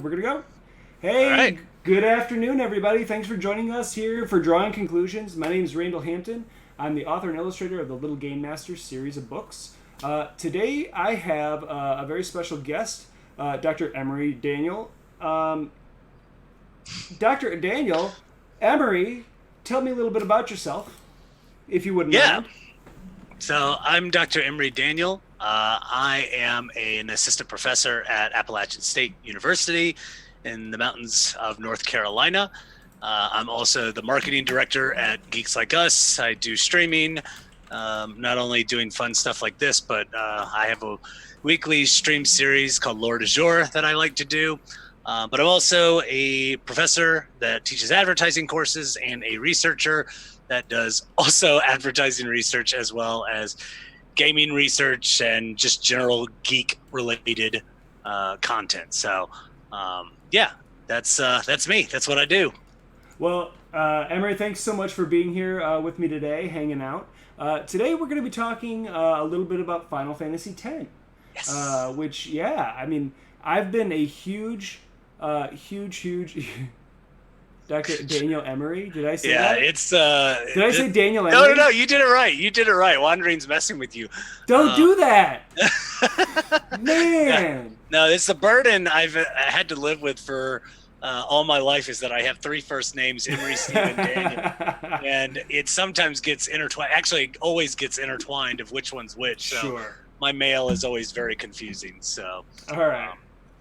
We're gonna go. Hey, All right. good afternoon, everybody. Thanks for joining us here for Drawing Conclusions. My name is Randall Hampton. I'm the author and illustrator of the Little Game Masters series of books. Today, I have a very special guest, Dr. Emory Daniel. Dr. Daniel, Emory, tell me a little bit about yourself, if you wouldn't Yeah. mind. So I'm Dr. Emory Daniel. I am an assistant professor at Appalachian State University in the mountains of North Carolina. I'm also the marketing director at Geeks Like Us. I do streaming, not only doing fun stuff like this, but I have a weekly stream series called Lore du Jour that I like to do. But I'm also a professor that teaches advertising courses and a researcher that does also advertising research as well as gaming research and just general geek related content. So yeah, that's me. That's what I do. Well, Emory, thanks so much for being here with me today, hanging out. Today we're going to be talking a little bit about Final Fantasy X, Yes. which, yeah, I mean, I've been a huge Dr. Daniel Emory. Did I say Yeah, that? it's Did I say Daniel no, Emory? you did it right. You did it right. Wandering's messing with you. Don't Um, do that, yeah. man. No, it's the burden I've had to live with for all my life is that I have three first names, Emory, Stephen, Daniel, and it sometimes gets intertwined. Actually, it always gets intertwined of which one's which. So Sure. my mail is always very confusing. So All right.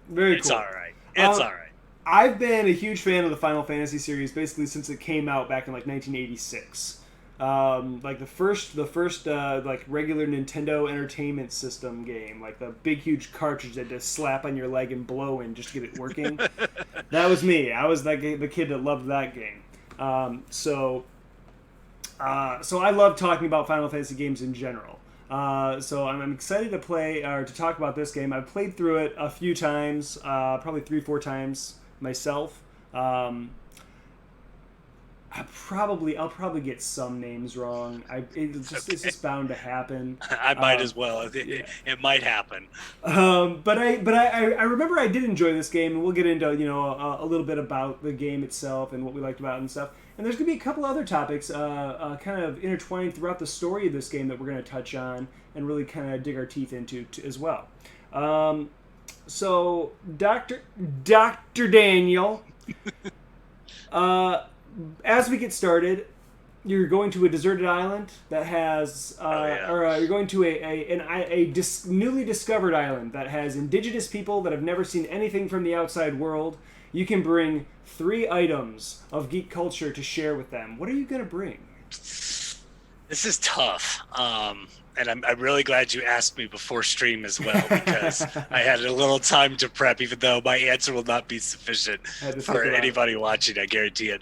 Very it's cool. all right. It's Um, all right. I've been a huge fan of the Final Fantasy series basically since it came out back in like 1986. Like the first like regular Nintendo Entertainment System game, like the big huge cartridge that just slap on your leg and blow in just to get it working. That was me. I was the kid that loved that game. So I love talking about Final Fantasy games in general. So I'm excited to play or to talk about this game. I've played through it a few times, probably 3-4 times myself. I'll probably get some names wrong. It's just bound to happen. I might Um, as well. yeah. It might happen. But I remember I did enjoy this game, and we'll get into a little bit about the game itself and what we liked about it and stuff. And there's gonna be a couple other topics kind of intertwined throughout the story of this game that we're gonna touch on and really kind of dig our teeth into as well. So Doctor Daniel, uh, as we get started, you're going to a deserted island that has, Yeah. you're going to a newly discovered island that has indigenous people that have never seen anything from the outside world. You can bring 3 items of geek culture to share with them. What are you going to bring? This is tough. And I'm really glad you asked me before stream as well because I had a little time to prep, even though my answer will not be sufficient Had to for think about it. anybody watching. I guarantee it.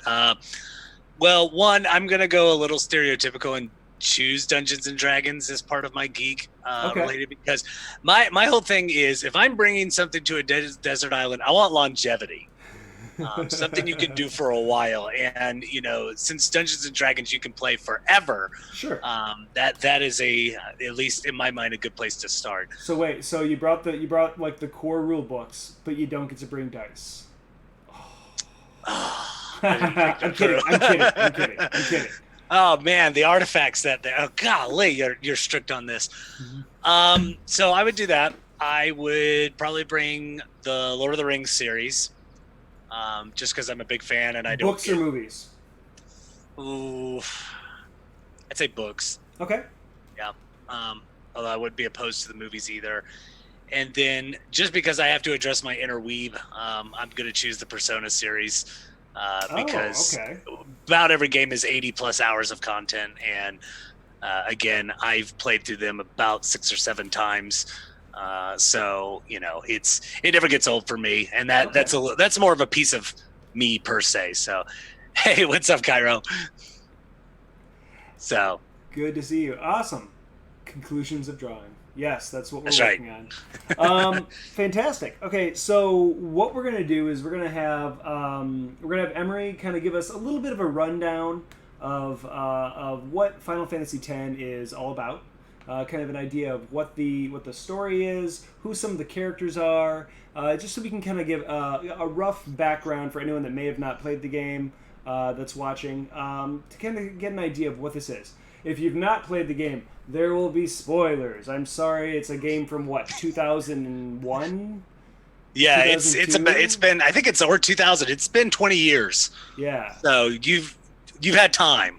Well, one, I'm going to go a little stereotypical and choose Dungeons and Dragons as part of my geek Okay. related because my whole thing is if I'm bringing something to a desert island, I want longevity. Something you can do for a while, and since Dungeons and Dragons you can play forever, Sure. that is at least in my mind a good place to start. So wait, so you brought like the core rule books, but you don't get to bring dice. I didn't think I'm that kidding. through. I'm kidding. Oh man, the artifacts oh golly, you're strict on this. So I would do that. I would probably bring the Lord of the Rings series, just because I'm a big fan and I don't Books or movies? Ooh, I'd say books. Okay. Yeah. Although I wouldn't be opposed to the movies either. And then just because I have to address my inner weeb, I'm going to choose the Persona series because okay. about every game is 80 plus hours of content. And again, I've played through them about 6 or 7 times. So it never gets old for me. And that's more of a piece of me per se. So, hey, what's up, Cairo? So Good to see you. Awesome. Conclusions of drawing. Yes, that's what we're That's right. working on. Fantastic. Okay, so what we're gonna do is we're gonna have Emory kind of give us a little bit of a rundown of what Final Fantasy X is all about. kind of an idea of what the story is, who some of the characters are, just so we can kind of give a rough background for anyone that may have not played the game that's watching, to kind of get an idea of what this is. If you've not played the game, there will be spoilers. I'm sorry, it's a game from what, 2001? Yeah, it's been, I think it's over 2000. It's been 20 years. Yeah. So you've had time.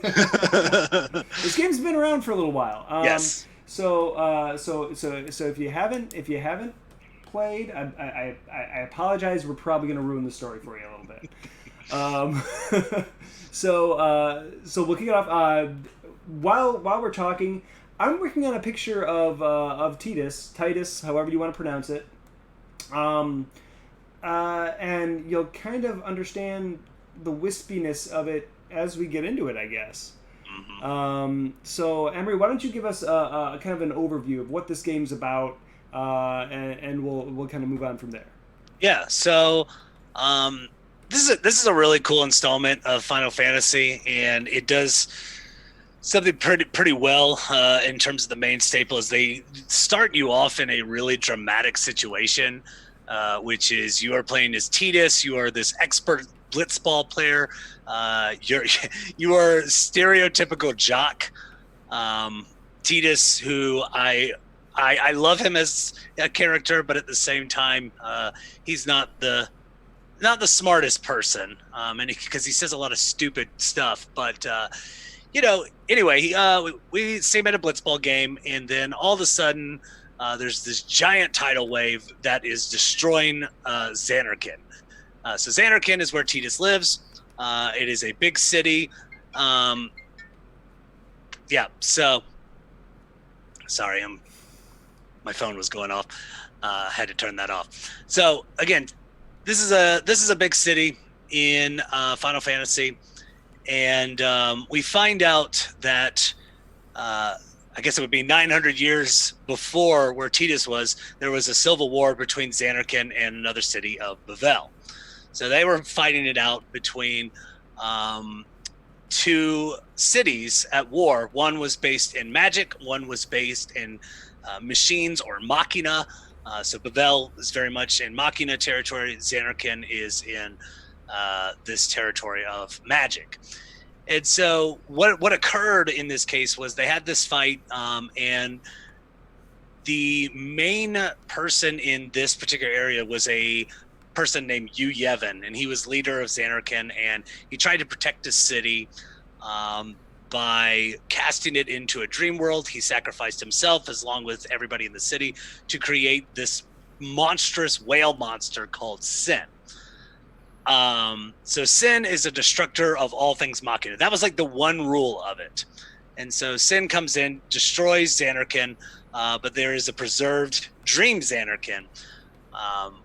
This game's been around for a little while. Yes. So if you haven't played, I apologize. We're probably going to ruin the story for you a little bit. So we'll kick it off. While we're talking, I'm working on a picture of Titus, however you want to pronounce it. And you'll kind of understand the wispiness of it as we get into it, I guess. Mm-hmm. So, Emory, why don't you give us a kind of an overview of what this game's about, and we'll kind of move on from there. Yeah. So, this is a really cool installment of Final Fantasy, and it does something pretty well in terms of the main staple. Is they start you off in a really dramatic situation, which is you are playing as Titus. You are this expert blitzball player. You are stereotypical jock. Titus, who I love him as a character, but at the same time, he's not the smartest person, and because he says a lot of stupid stuff. But anyway, we see him at a blitzball game, and then all of a sudden, there's this giant tidal wave that is destroying Zanarkand. So Zanarkand is where Titus lives. It is a big city. So sorry, my phone was going off. Had to turn that off. So again, this is a big city in Final Fantasy, and we find out that I guess it would be 900 years before where Titus was. There was a civil war between Zanarkand and another city of Bavel. So they were fighting it out between two cities at war. One was based in magic. One was based in machines or machina. So Bavel is very much in machina territory. Zanarkand is in this territory of magic. And so what occurred in this case was they had this fight, and the main person in this particular area was a person named Yu Yevon, and he was leader of Zanarkand, and he tried to protect his city by casting it into a dream world. He sacrificed himself along with everybody in the city to create this monstrous whale monster called Sin. So Sin is a destructor of all things machina. That was like the one rule of it. And so Sin comes in, destroys Zanarkand, but there is a preserved dream Zanarkand,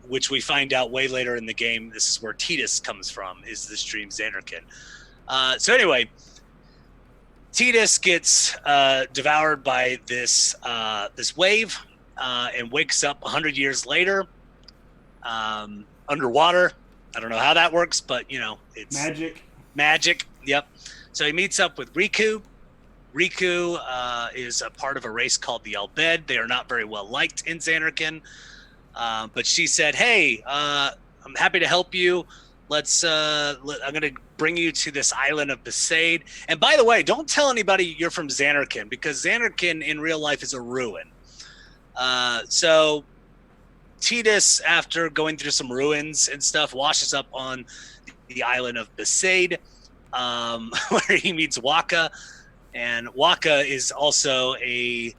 which we find out way later in the game. This is where Titus comes from, is this dream Zanarkand. So anyway, Titus gets devoured by this wave and wakes up 100 years later underwater. I don't know how that works, but it's magic. Yep. So he meets up with Riku. Riku is a part of a race called the Albed. They are not very well liked in Zanarkand, but she said, "Hey, I'm happy to help you. I'm going to bring you to this island of Besaid. And by the way, don't tell anybody you're from Zanarkand, because Zanarkand in real life is a ruin." So Titus, after going through some ruins and stuff, washes up on the island of Besaid, where he meets Waka. And Waka is also a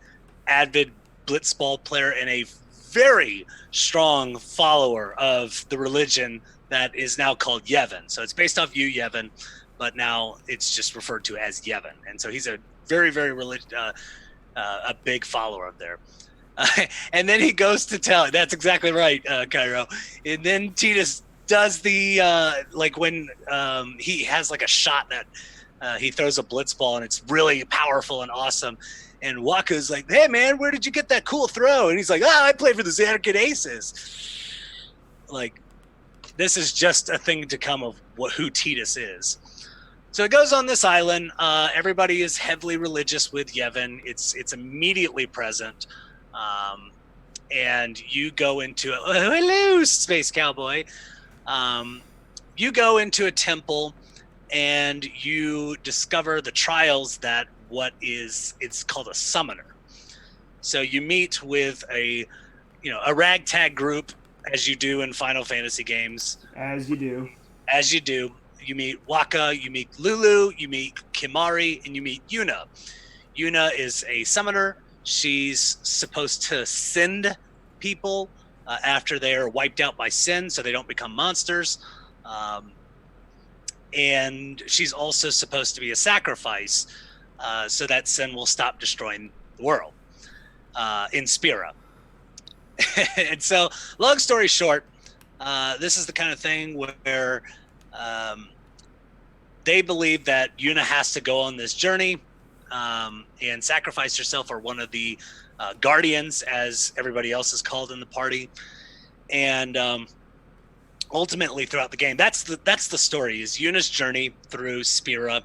avid blitzball player and a very strong follower of the religion that is now called Yevon. So it's based off Yu Yevon, but now it's just referred to as Yevon. And so he's a very, very a big follower of there. And then he goes to tell. That's exactly right, Cairo. And then Titus does the when he has like a shot that he throws a blitzball and it's really powerful and awesome. And Waka's like, "Hey man, where did you get that cool throw?" And he's like, "I played for the Zanarkand Aces." Like, this is just a thing to come of who Titus is. So it goes on this island. Everybody is heavily religious with Yevon. It's immediately present. Um, and you go into it. Oh, hello, space cowboy. Um, you go into a temple and you discover the trials that it's called a summoner. So you meet with a ragtag group, as you do in Final Fantasy games. As you do. As you do. You meet Waka, you meet Lulu, you meet Kimari, and you meet Yuna. Yuna is a summoner. She's supposed to send people after they are wiped out by sin so they don't become monsters. And she's also supposed to be a sacrifice so that sin will stop destroying the world in Spira. And so, long story short, this is the kind of thing where they believe that Yuna has to go on this journey and sacrifice herself, or one of the guardians, as everybody else is called in the party. And ultimately, throughout the game, that's the story: is Yuna's journey through Spira,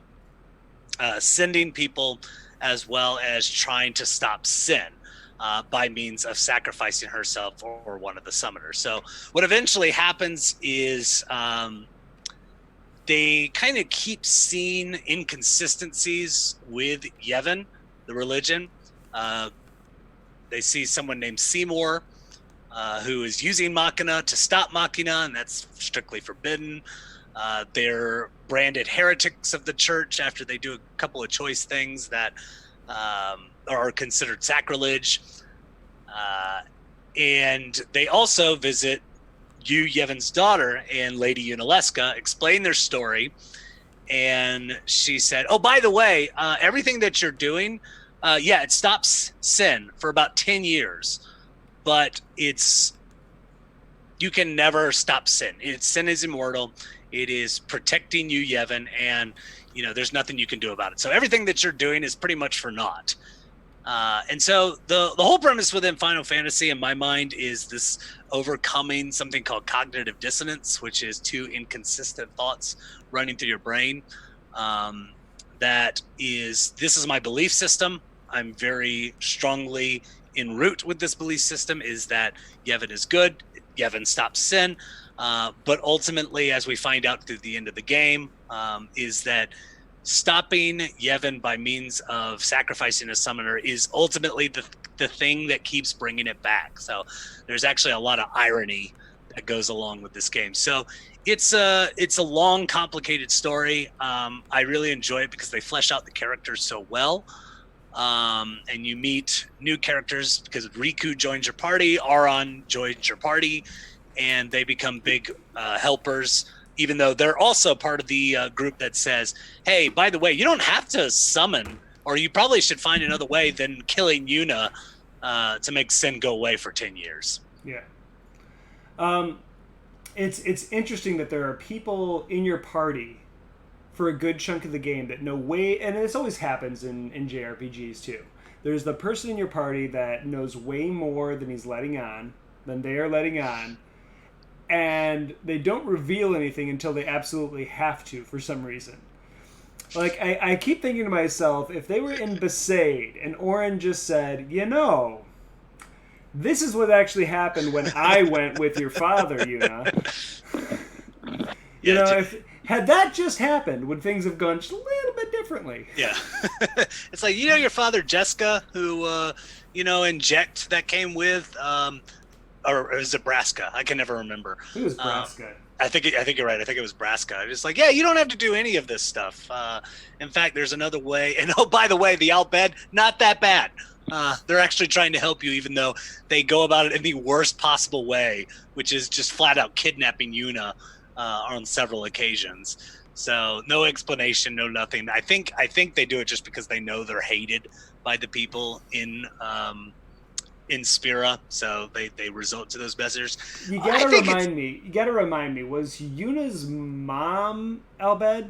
sending people, as well as trying to stop sin by means of sacrificing herself or one of the summoners. So what eventually happens is they kind of keep seeing inconsistencies with Yevon, the religion. They see someone named Seymour who is using Machina to stop Machina, and that's strictly forbidden. They're branded heretics of the church after they do a couple of choice things that are considered sacrilege. And they also visit Yevon's daughter and Lady Unaleska, explain their story. And she said, oh, by the way, everything that you're doing, it stops sin for about 10 years. But you can never stop sin. Sin is immortal. It is protecting you, Yevon, and there's nothing you can do about it. So everything that you're doing is pretty much for naught. And so the whole premise within Final Fantasy, in my mind, is this overcoming something called cognitive dissonance, which is two inconsistent thoughts running through your brain. This is my belief system. I'm very strongly en route with this belief system, is that Yevon is good. Yevon stops sin. But ultimately, as we find out through the end of the game, is that stopping Yevon by means of sacrificing a summoner is ultimately the thing that keeps bringing it back. So there's actually a lot of irony that goes along with this game. So it's a long, complicated story. I really enjoy it because they flesh out the characters so well. And you meet new characters because Riku joins your party, Aron joins your party, and they become big helpers, even though they're also part of the group that says, hey, by the way, you don't have to summon, or you probably should find another way than killing Yuna to make sin go away for 10 years. Yeah. It's interesting that there are people in your party for a good chunk of the game that know way, and this always happens in JRPGs too. There's the person in your party that knows way more than they are letting on, and they don't reveal anything until they absolutely have to for some reason. Like, I keep thinking to myself, if they were in Besaid and Auron just said, this is what actually happened when I went with your father, Yuna. Had that just happened, would things have gone just a little bit differently? Yeah. It's like, your father, Jessica, who, inject that came with, or is it Braska? I can never remember. It was Braska. I think you're right. I think it was Braska. It's like, you don't have to do any of this stuff. In fact, there's another way. And oh, by the way, the Albed, not that bad. They're actually trying to help you, even though they go about it in the worst possible way, which is just flat out kidnapping Yuna on several occasions. So no explanation, no nothing. I think they do it just because they know they're hated by the people in Spira, so they resort to those measures. You gotta remind me. Was Yuna's mom Albed?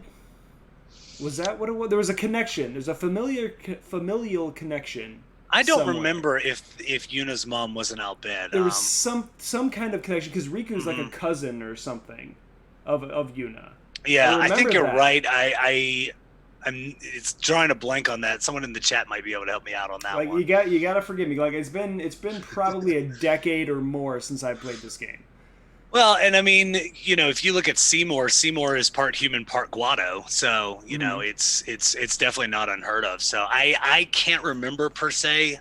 Was that what it was? There was a connection. There's a familial connection. I don't remember if Yuna's mom was an Albed. There was some kind of connection because Riku's like a cousin or something of Yuna. I Yeah, I think remember you're that. right. I'm it's drawing a blank on that. Someone in the chat might be able to help me out on that Like one. you got to forgive me. Like it's been probably a decade or more since I played this game. Well, and I mean, if you look at Seymour, Seymour is part human, part Guado, so Hmm. it's definitely not unheard of. So I can't remember per se.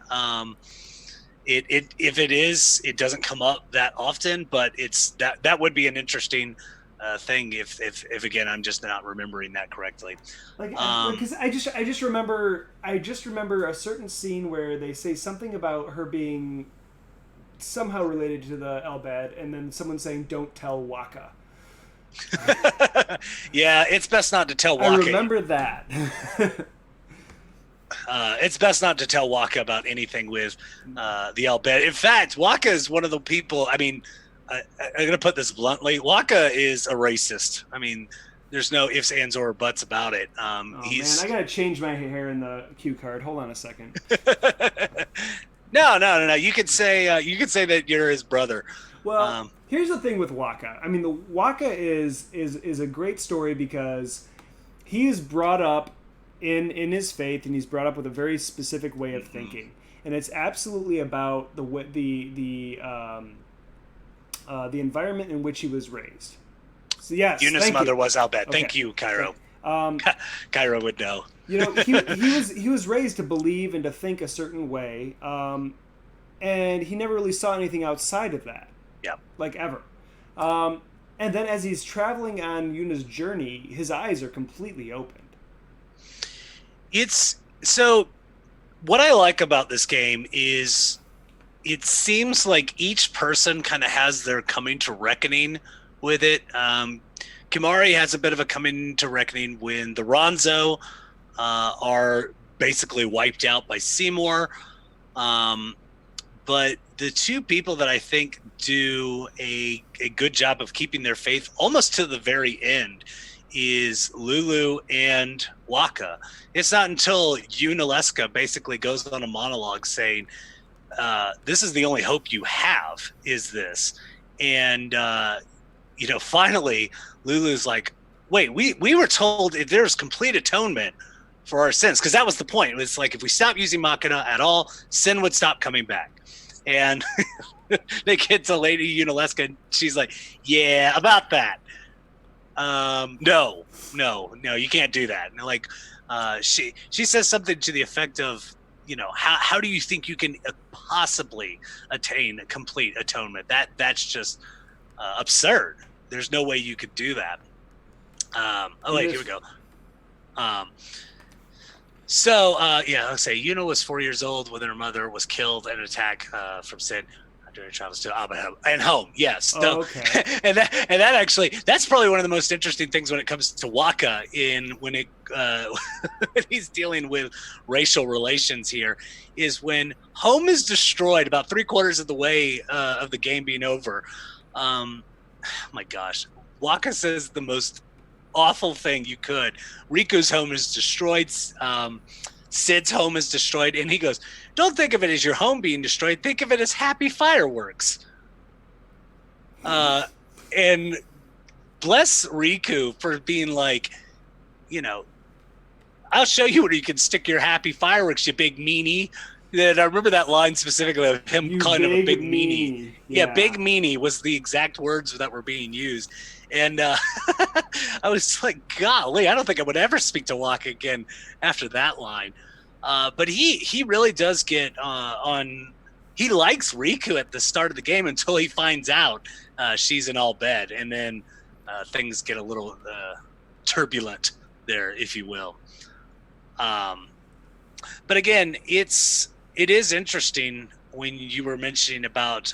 It if it is, it doesn't come up that often, but that would be an interesting thing if again I'm just not remembering that correctly. Like Um, because I just remember a certain scene where they say something about her being somehow related to the Elbad, and then someone saying "Don't tell Waka." yeah, it's best not to tell I Waka. remember that. It's best not to tell Waka about anything with the Albed. In fact, Waka is one of the people. I mean, I'm going to put this bluntly. Waka is a racist. I mean, there's no ifs, ands, or buts about it. Oh man, I He's gotta change my hair in the cue card. Hold on a second. no. You could say that you're his brother. Well, Um, here's the thing with Waka. I mean, the Waka is a great story because he is brought up in his faith, and he's brought up with a very specific way of thinking, and it's absolutely about the environment in which he was raised. So yes, Eunice's thank mother you. was Albed. Okay, Thank you, okay. Cairo. Um, Cairo would know. he was raised to believe and to think a certain way, and he never really saw anything outside of that, Yeah. like ever. Um, and then as he's traveling on Yuna's journey, his eyes are completely opened. It's so what I like about this game is it seems like each person kind of has their coming to reckoning with it. Kimari has a bit of a coming to reckoning when the Ronzo are basically wiped out by Seymour. Um, but the two people that I think do a good job of keeping their faith almost to the very end is Lulu and Waka. It's not until Unaleska basically goes on a monologue saying, this is the only hope you have, is this. And, finally, Lulu's like, wait, we were told if there's complete atonement for our sins, because that was the point. It was like, if we stop using Machina at all, sin would stop coming back. And they get to Lady Unaleska, and she's like, yeah, about that. No, you can't do that. And like, she says something to the effect of, how do you think you can possibly attain complete atonement? That's just absurd. There's no way you could do that. Here we go. I'll say Yuna was 4 years old when her mother was killed in an attack from Sid during travels to Abba and home. Yes. Oh, okay. and that actually, that's probably one of the most interesting things when it comes to Waka when he's dealing with racial relations here, is when home is destroyed about 3/4 of the way of the game being over. Oh my gosh. Waka says the most awful thing you could. Riku's home is destroyed. Sid's home is destroyed, and he goes, "Don't think of it as your home being destroyed. Think of it as happy fireworks." And bless Riku for being like, I'll show you where you can stick your happy fireworks, you big meanie. And I remember that line specifically of him You calling him a big meanie. meanie. Yeah, big meanie was the exact words that were being used. And I was like, golly, I don't think I would ever speak to Waka again after that line. But he really does get on. He likes Riku at the start of the game until he finds out she's in all bed. And then things get a little turbulent there, if you will. But again, it is interesting when you were mentioning about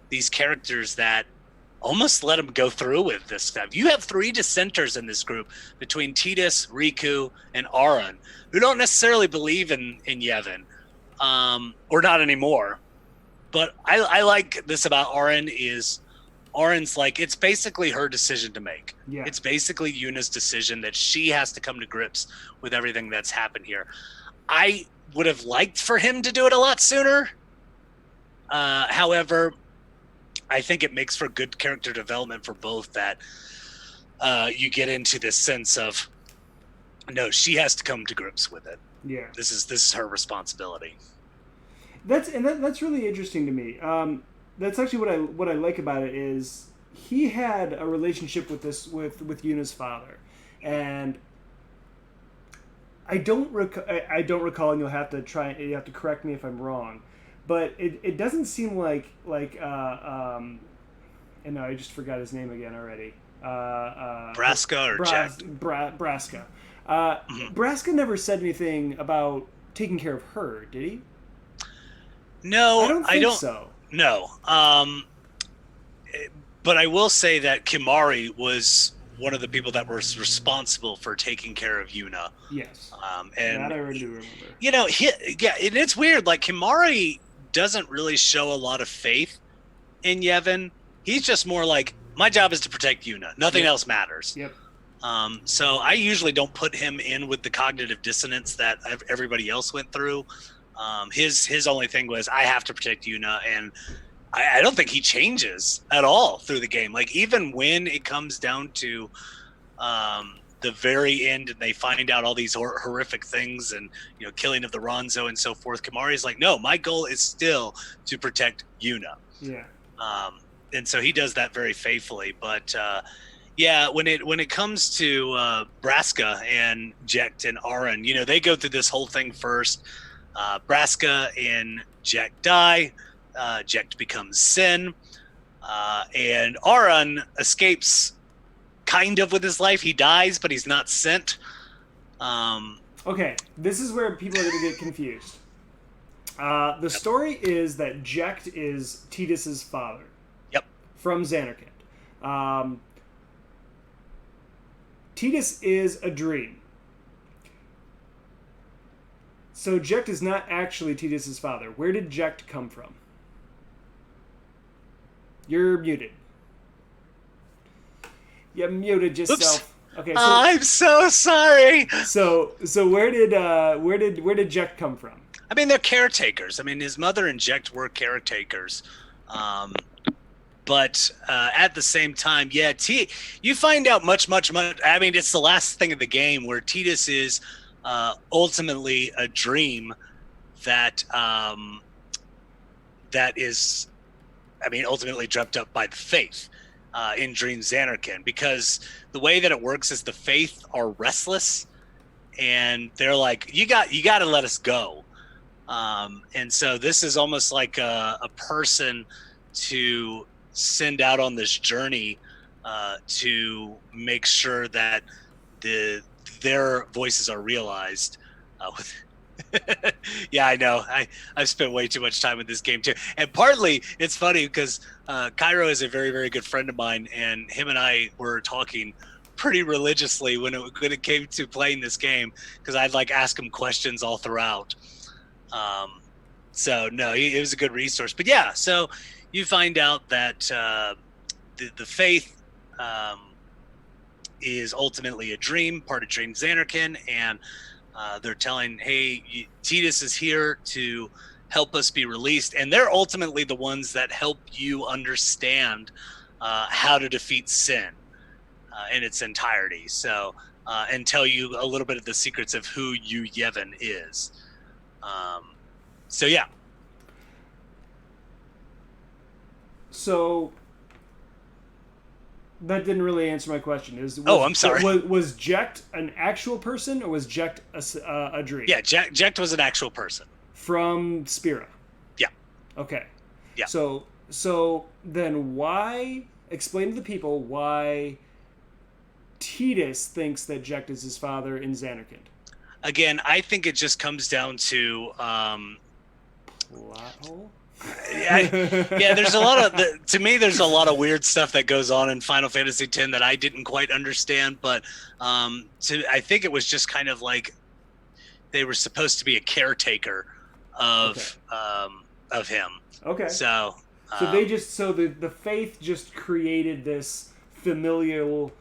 these characters that almost let them go through with this stuff. You have 3 dissenters in this group between Tidus, Riku, and Auron, who don't necessarily believe in Yevon, or not anymore. But I like this about Auron is Auron's like, it's basically her decision to make. Yeah. It's basically Yuna's decision that she has to come to grips with everything that's happened here. I would have liked for him to do it a lot sooner. However, I think it makes for good character development for both that you get into this sense of, no, she has to come to grips with it. Yeah. This is her responsibility. That's really interesting to me. That's actually what I like about it is he had a relationship with Yuna's father, and I don't recall, and you have to correct me if I'm wrong, but it doesn't seem and no, I just forgot his name again already. Braska or Jack? Braska. Mhm. Braska never said anything about taking care of her, did he? I No, don't I think don't. so. No. But I will say that Kimari was one of the people that was responsible for taking care of Yuna. Yes, that And I do remember. and it's weird. Like Kimari doesn't really show a lot of faith in Yevon. He's just more like, my job is to protect Yuna. Nothing Yep. else matters. Yep. So I usually don't put him in with the cognitive dissonance that everybody else went through. His only thing was, I have to protect Yuna, and I don't think he changes at all through the game. Like, even when it comes down to the very end and they find out all these horrific things and, killing of the Ronzo and so forth, Kimari's like, no, my goal is still to protect Yuna. Yeah. And so he does that very faithfully. But when it comes to Braska and Jekt and Aran, they go through this whole thing first. Braska and Jekt die. Jekt becomes Sin, and Aran escapes kind of with his life. He dies, but he's not sent. Okay, this is where people are going to get confused. The story is that Jekt is Tidus's father. Yep. From Xanarkand. Tidus is a dream. So Jekt is not actually Tidus's father. Where did Jekt come from? You're muted. You muted yourself. Oops. Okay. So, I'm so sorry. So where did Jekt come from? I mean, they're caretakers. I mean, his mother and Jekt were caretakers. But at the same time, you find out much. I mean, it's the last thing of the game where Tidus is ultimately a dream that is, I mean, ultimately dreamt up by the Faith in Dream Xanarkand, because the way that it works is the Faith are restless, and they're like, you got to let us go. And so this is almost like a person to send out on this journey to make sure that their voices are realized. Yeah, I know. I've spent way too much time with this game too. And partly it's funny because Cairo is a very, very good friend of mine, and him and I were talking pretty religiously when it came to playing this game, because I'd ask him questions all throughout. So no, it was a good resource. But yeah, so you find out that the Faith is ultimately a dream, part of Dream Xanarkand, and they're telling, hey, Tidus is here to help us be released, and they're ultimately the ones that help you understand how to defeat sin in its entirety. So, and tell you a little bit of the secrets of who Yevon is. So yeah. So that didn't really answer my question. I'm sorry. Was Jekt an actual person, or was Jekt a dream? Yeah, Jekt was an actual person. From Spira? Yeah. Okay. Yeah. So then why... Explain to the people why Tidus thinks that Jekt is his father in Xanarkand. Again, I think it just comes down to... plot hole? There's a lot of to me there's a lot of weird stuff that goes on in Final Fantasy X that I didn't quite understand, but I think it was just kind of like they were supposed to be a caretaker of him. Okay. So the Faith just created this familial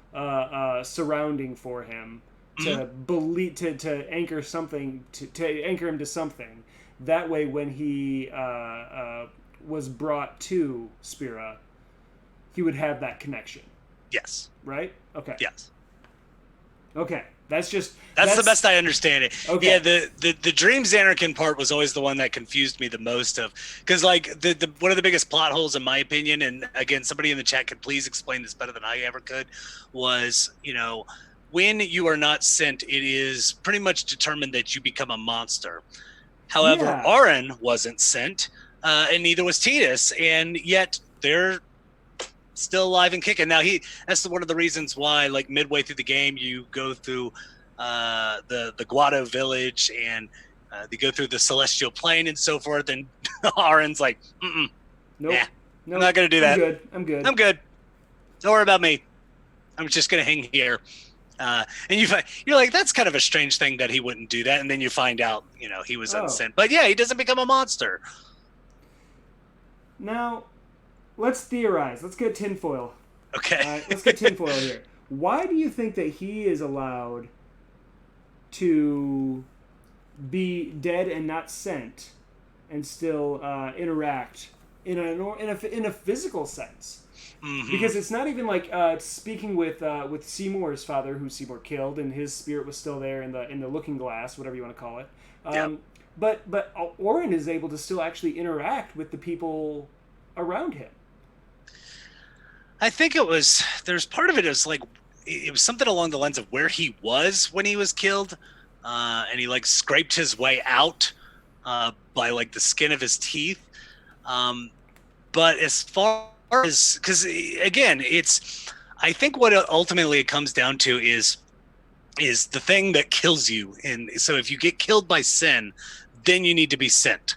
surrounding for him to believe, to anchor something, to anchor him to something. That way, when he was brought to Spira, he would have that connection. Yes. right? Okay. Yes. Okay. That's the best I understand it. Okay. Yeah, the Dreams Anakin part was always the one that confused me the most of, because like the one of the biggest plot holes in my opinion, and again somebody in the chat could please explain this better than I ever could, was when you are not sent, it is pretty much determined that you become a monster. However, Yeah. Auron wasn't sent, and neither was Tidus, and yet they're still alive and kicking. Now that's one of the reasons why, like midway through the game, you go through the Guado village and they go through the celestial plane and so forth. And Auron's like, nope. Yeah, nope. I'm not gonna do that. I'm good. I'm good. Don't worry about me. I'm just gonna hang here. And you're like, that's kind of a strange thing that he wouldn't do that. And then you find out, he was unsent. But yeah, he doesn't become a monster. Now, let's theorize. Let's get tinfoil. Okay. Let's get tinfoil here. Why do you think that he is allowed to be dead and not sent, and still interact in a physical sense? Mm-hmm. Because it's not even like speaking with Seymour's father, who Seymour killed, and his spirit was still there in the looking glass, whatever you want to call it. But Auron is able to still actually interact with the people around him. I think there's part of it is like, it was something along the lines of where he was when he was killed, and he like scraped his way out by like the skin of his teeth. But as far as, because again, I think what ultimately it comes down to is the thing that kills you. And so if you get killed by sin, then you need to be sent.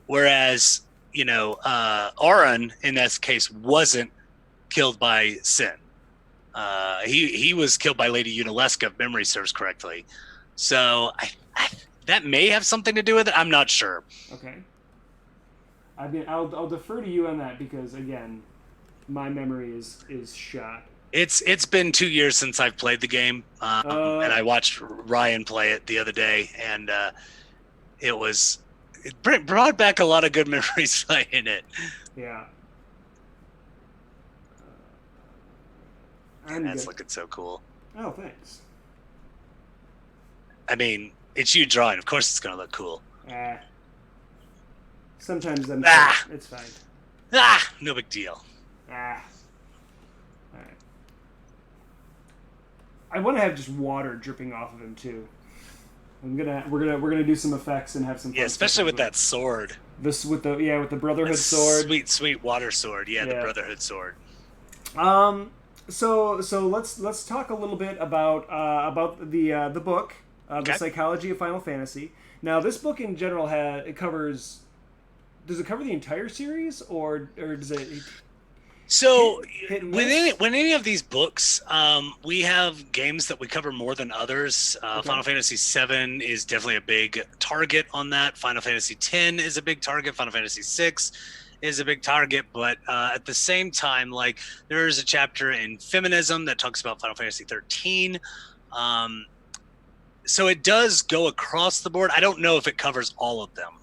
Whereas, Auron in this case wasn't killed by sin. He was killed by Lady Unalesca, if memory serves correctly. So that may have something to do with it. I'm not sure. Okay. I mean, I'll defer to you on that because again, my memory is shot. It's been 2 years since I've played the game, and I watched Ryan play it the other day, and it brought back a lot of good memories playing it. Yeah. That's looking so cool. Oh, thanks. I mean, it's you drawing. Of course it's going to look cool. Sometimes it's fine. No big deal. All right. I want to have just water dripping off of him too. We're gonna do some effects and have some fun. Yeah, especially with that sword. With the Brotherhood sword. Sweet water sword. Yeah, the Brotherhood sword. So let's talk a little bit about the book, The Psychology of Final Fantasy. Now, this book in general covers. Does it cover the entire series, or does it? So when any of these books, we have games that we cover more than others. Final Fantasy VII is definitely a big target on that. Final Fantasy X is a big target. Final Fantasy VI is a big target, but at the same time, like there is a chapter in feminism that talks about Final Fantasy XIII. So it does go across the board. I don't know if it covers all of them.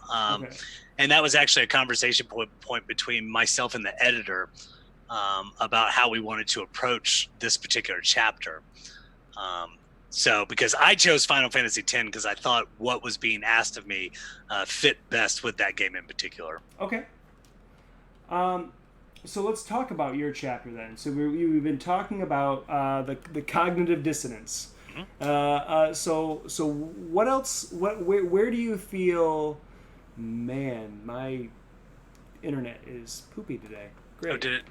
And that was actually a conversation point between myself and the editor about how we wanted to approach this particular chapter. So because I chose Final Fantasy X because I thought what was being asked of me fit best with that game in particular. Okay. So let's talk about your chapter then. So we've been talking about the cognitive dissonance. Mm-hmm. So what else? Where do you feel? Man, my internet is poopy today. Great. Oh, did it?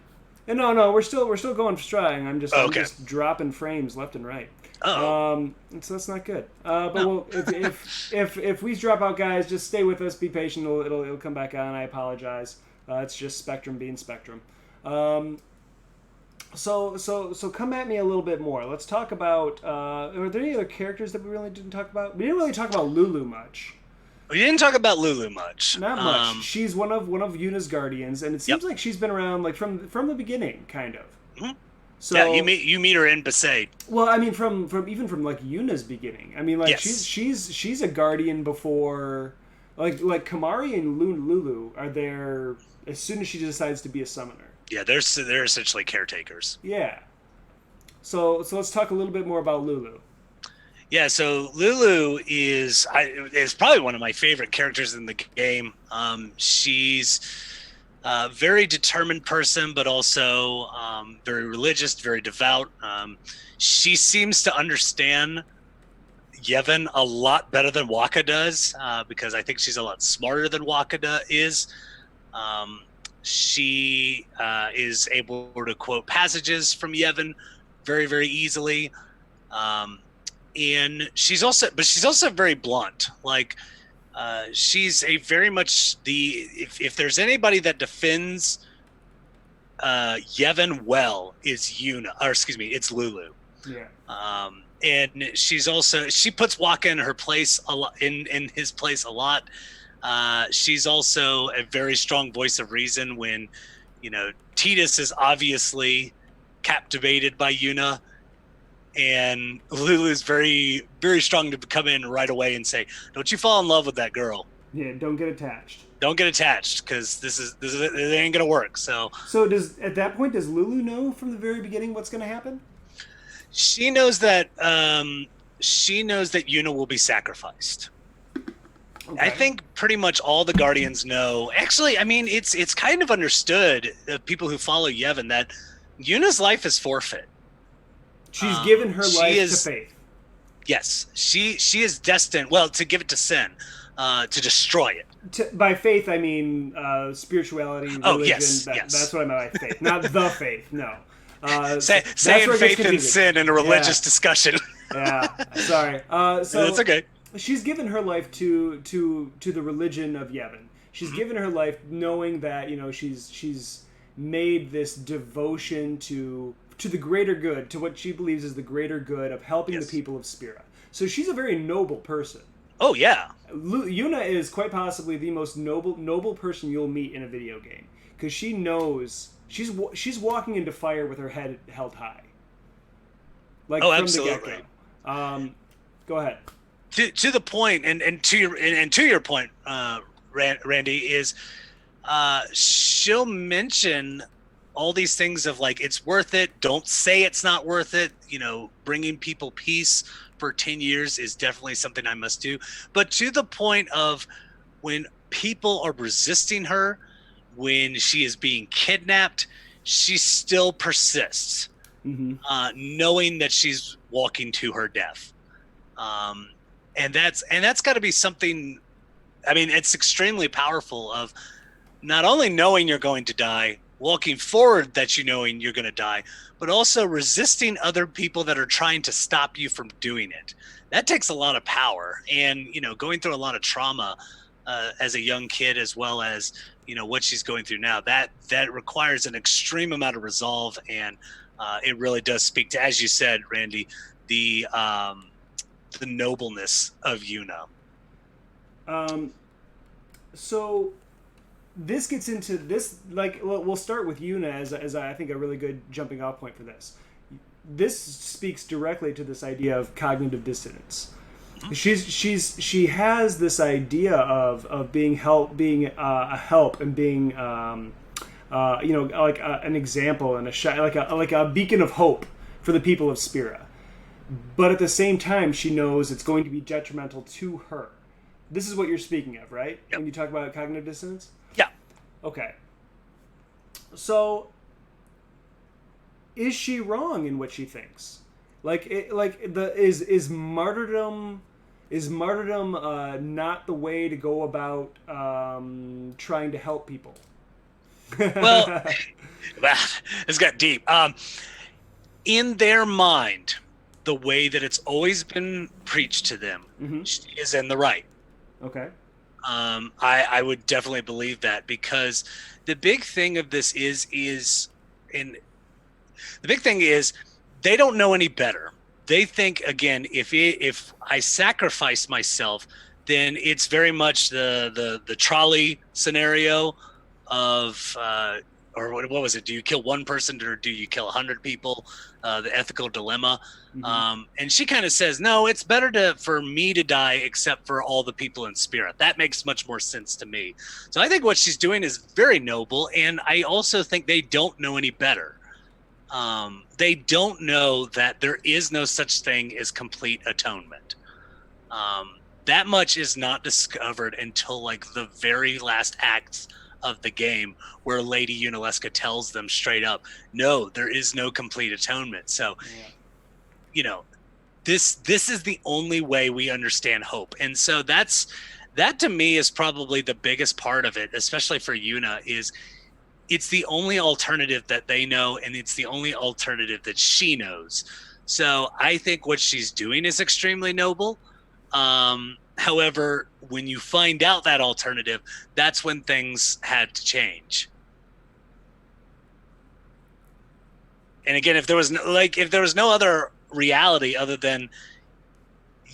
And no, we're still going strong. I'm just dropping frames left and right. Oh. So that's not good. But if we drop out, guys, just stay with us. Be patient. It'll come back on. I apologize. It's just Spectrum being Spectrum. So come at me a little bit more. Let's talk about. Are there any other characters that we really didn't talk about? We didn't really talk about Lulu much. We didn't talk about Lulu much. Not much. She's one of Yuna's guardians, and it seems like she's been around like from the beginning, kind of. Mm-hmm. So yeah, you meet her in Besaid. Well, I mean, from like Yuna's beginning. I mean, like she's a guardian before, like Kamari and Lulu are there as soon as she decides to be a summoner. Yeah, they're essentially caretakers. Yeah. So let's talk a little bit more about Lulu. Yeah, so Lulu is probably one of my favorite characters in the game. She's a very determined person, but also very religious, very devout. She seems to understand Yevon a lot better than Waka does, because I think she's a lot smarter than Waka is. Um, she is able to quote passages from Yevon very, very easily. Um, and she's also very blunt. Like, she's a very much if there's anybody that defends Yevon well, is it's Lulu. Yeah. And she puts Waka in her place a lot, in his place a lot. She's also a very strong voice of reason when, Tidus is obviously captivated by Yuna, and Lulu is very, very strong to come in right away and say, "Don't you fall in love with that girl? Yeah, don't get attached. Don't get attached, because it ain't gonna work." So at that point does Lulu know from the very beginning what's going to happen? she knows that Yuna will be sacrificed. Okay. I think pretty much all the Guardians know. Actually, I mean, it's kind of understood, people who follow Yevon, that Yuna's life is forfeit. She's given her life to faith. Yes, she is destined, well, to give it to sin, to destroy it. By faith, I mean spirituality, religion. Oh, yes, That's what I meant by faith, not the faith. No. Saying faith and sin in a religious discussion. Yeah, sorry. So that's okay. She's given her life to the religion of Yevon. She's given her life knowing that she's made this devotion to the greater good, to what she believes is the greater good of helping the people of Spira. So she's a very noble person. Oh yeah. Yuna is quite possibly the most noble person you'll meet in a video game, because she knows she's walking into fire with her head held high. Like, from absolutely. The get-go. Go ahead. To the point, and to your point, Randy, is she'll mention all these things of, like, it's worth it. Don't say it's not worth it. Bringing people peace for 10 years is definitely something I must do. But to the point of when people are resisting her, when she is being kidnapped, she still persists, knowing that she's walking to her death. And that's got to be something. I mean, it's extremely powerful, of not only knowing you're going to die, walking forward that knowing you're going to die, but also resisting other people that are trying to stop you from doing it. That takes a lot of power, and going through a lot of trauma as a young kid, as well as what she's going through now. That requires an extreme amount of resolve, and it really does speak to, as you said, Randy, the nobleness of Yuna. So this gets into this, like, we'll start with Yuna as I think a really good jumping off point for this. This speaks directly to this idea of cognitive dissonance. She has this idea of being a help, and being an example, and like a beacon of hope for the people of Spira. But at the same time, she knows it's going to be detrimental to her. This is what you're speaking of, right? Yep. When you talk about cognitive dissonance? Yeah. Okay. So, is she wrong in what she thinks? Is martyrdom not the way to go about trying to help people? Well, it's got deep. In their mind, the way that it's always been preached to them, she is in the right. Okay. I would definitely believe that, because the big thing of this is they don't know any better. They think, again, if I sacrifice myself, then it's very much the trolley scenario of or what was it? Do you kill one person, or do you kill 100 people? The ethical dilemma. And she kind of says, no, it's better for me to die, except for all the people in Spirit. That makes much more sense to me. So I think what she's doing is very noble, and I also think they don't know any better. They don't know that there is no such thing as complete atonement. That much is not discovered until like the very last acts of the game, where Lady Unalesca tells them straight up, no, there is no complete atonement. So, you know, this is the only way we understand hope. And so that to me is probably the biggest part of it, especially for Yuna, is it's the only alternative that they know, and it's the only alternative that she knows. So I think what she's doing is extremely noble. However, when you find out that alternative, that's when things had to change. And again, if there was no other reality other than,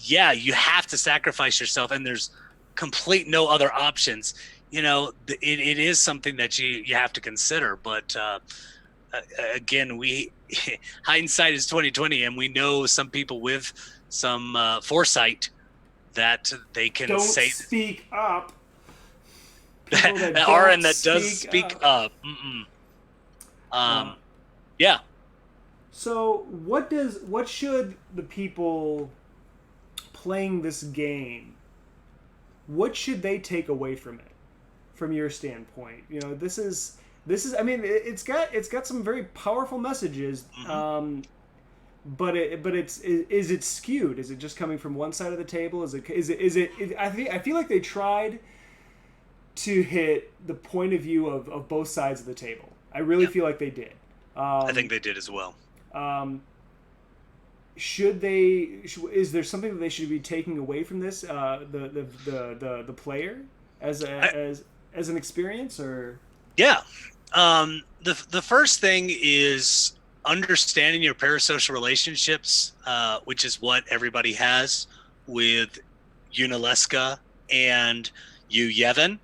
yeah, you have to sacrifice yourself, and there's complete no other options, it is something that you have to consider. But again, hindsight is 2020, and we know some people with some foresight that they can don't say speak up. that are and that does speak up. Yeah. So what should the people playing this game, what should they take away from it, from your standpoint? This is I mean, it's got some very powerful messages. But is it skewed? Is it just coming from one side of the table? Is it I feel like they tried to hit the point of view of both sides of the table. I really feel like they did. I think they did as well. Is there something that they should be taking away from this, the player as an experience, or? Yeah. The first thing is understanding your parasocial relationships, which is what everybody has with Unalesca and Yevon.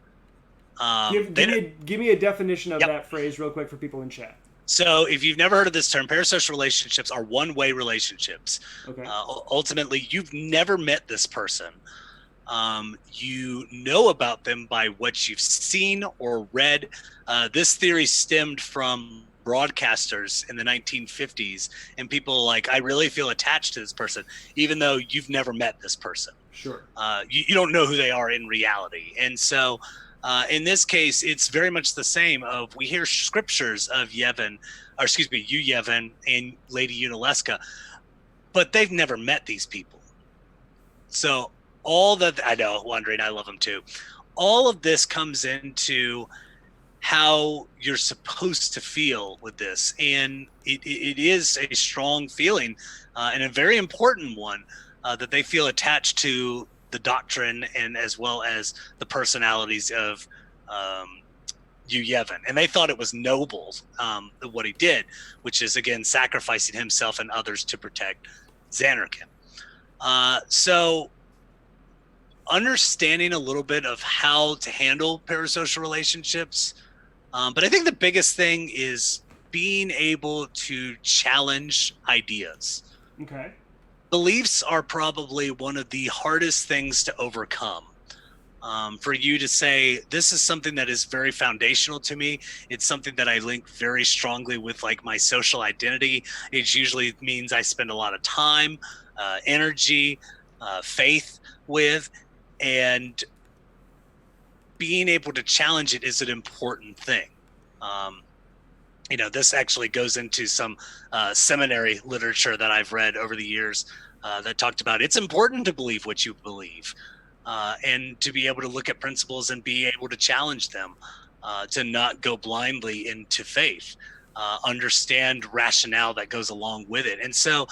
Give me a definition of that phrase real quick for people in chat. So if you've never heard of this term, parasocial relationships are one-way relationships. Okay. Ultimately, you've never met this person. You know about them by what you've seen or read. This theory stemmed from broadcasters in the 1950s, and people like, I really feel attached to this person, even though you've never met this person. Sure. You don't know who they are in reality. And so in this case, it's very much the same. We hear scriptures of Yevon and Lady Unalesca, but they've never met these people. So all that, I know, wondering, I love them too. All of this comes into how you're supposed to feel with this. And it is a strong feeling, and a very important one, that they feel attached to the doctrine and as well as the personalities of Yevon. And they thought it was noble, what he did, which is, again, sacrificing himself and others to protect Zanarkand. So understanding a little bit of how to handle parasocial relationships. But I think the biggest thing is being able to challenge ideas. Okay. Beliefs are probably one of the hardest things to overcome. For you to say, this is something that is very foundational to me. It's something that I link very strongly with like my social identity. It usually means I spend a lot of time, energy, faith with, and being able to challenge it is an important thing. This actually goes into some seminary literature that I've read over the years that talked about it's important to believe what you believe, and to be able to look at principles and be able to challenge them, to not go blindly into faith, understand rationale that goes along with it. And so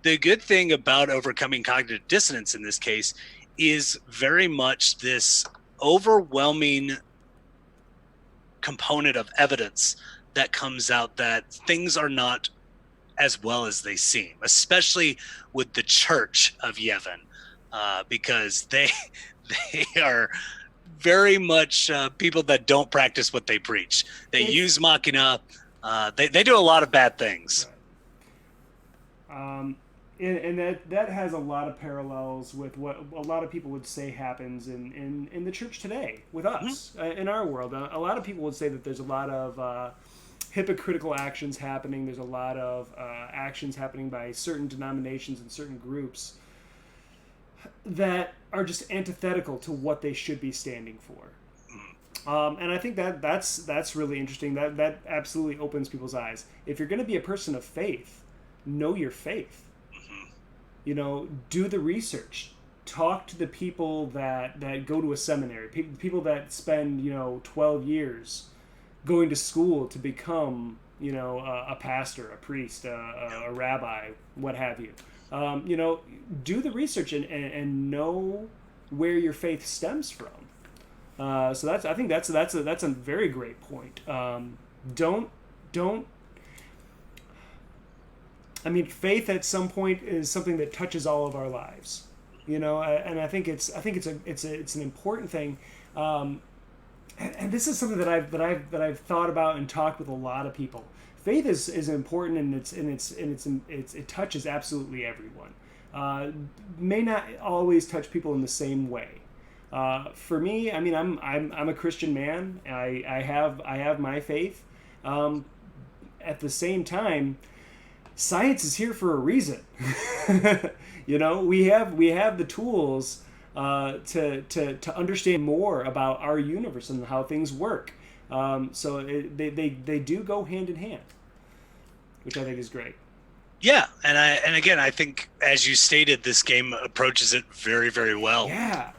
the good thing about overcoming cognitive dissonance in this case is very much this overwhelming component of evidence that comes out that things are not as well as they seem, especially with the Church of Yevon, because they are very much people that don't practice what they preach. They use machina. They do a lot of bad things. Right. And that has a lot of parallels with what a lot of people would say happens in the church today with us, in our world. A lot of people would say that there's a lot of hypocritical actions happening. There's a lot of actions happening by certain denominations and certain groups that are just antithetical to what they should be standing for. And I think that's really interesting. That absolutely opens people's eyes. If you're going to be a person of faith, know your faith. You know, do the research. Talk to the people that go to a seminary, people that spend, 12 years going to school to become, a pastor, a priest, a rabbi, what have you. Do the research and know where your faith stems from. So I think that's a very great point. Don't. I mean, faith at some point is something that touches all of our lives, and I think it's an important thing. And this is something that I've thought about and talked with a lot of people. Faith is important, and it touches absolutely everyone. May not always touch people in the same way. For me, I mean, I'm a Christian man. I have my faith. At the same time, science is here for a reason. We have the tools to understand more about our universe and how things work. So they do go hand in hand, which I think is great. Yeah, and again, I think, as you stated, this game approaches it very, very well. Yeah.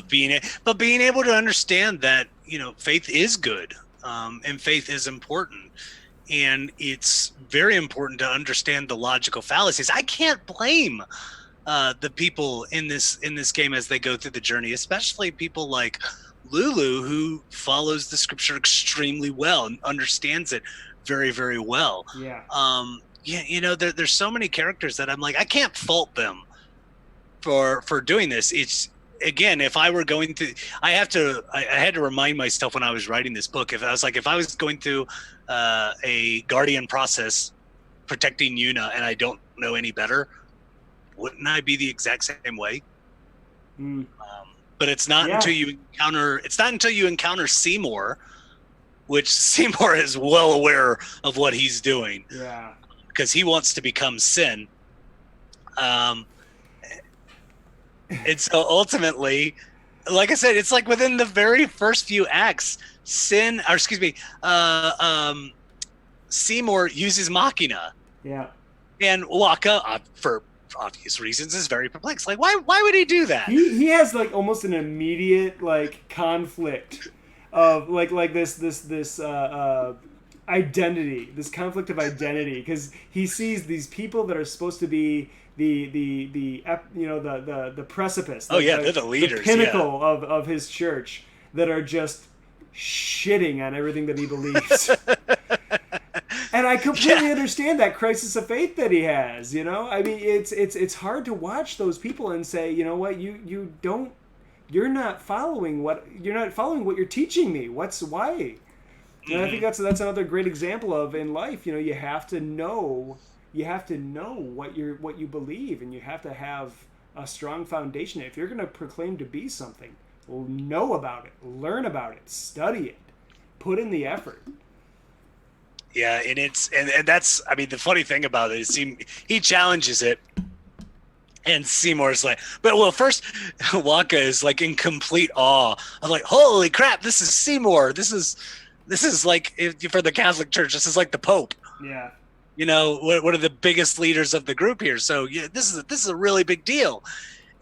Being able to understand that faith is good, and faith is important, and it's very important to understand the logical fallacies. I can't blame the people in this game as they go through the journey, especially people like Lulu, who follows the scripture extremely well and understands it very, very well. Yeah. There's so many characters that I'm like, I can't fault them for doing this. It's, again, if I were going to, I had to remind myself when I was writing this book, if I was going through a guardian process protecting Yuna and I don't know any better, wouldn't I be the exact same way? But it's not until you encounter Seymour, which Seymour is well aware of what he's doing. Yeah. Because he wants to become Sin. And so ultimately, like I said, it's like within the very first few acts, Seymour uses Machina. Yeah. And Waka, for obvious reasons, is very perplexed. Like, why would he do that? He has like almost an immediate conflict of this identity, this conflict of identity, because he sees these people that are supposed to be the precipice. They're the leaders, the pinnacle of his church, that are just shitting on everything that he believes. And I completely understand that crisis of faith that he has. I mean, it's hard to watch those people and say, you know what, you're not following what you're teaching me. Why? And I think that's another great example of, in life, you have to know what you believe, and you have to have a strong foundation. If you're going to proclaim to be something, well, know about it, learn about it, study it, put in the effort. Yeah, and that's, I mean, the funny thing about it is he challenges it, and Seymour's like, first Waka is like in complete awe. I'm like, holy crap, this is Seymour. This is like, for the Catholic Church, this is like the Pope. Yeah. One of the biggest leaders of the group here. So yeah, this is a really big deal.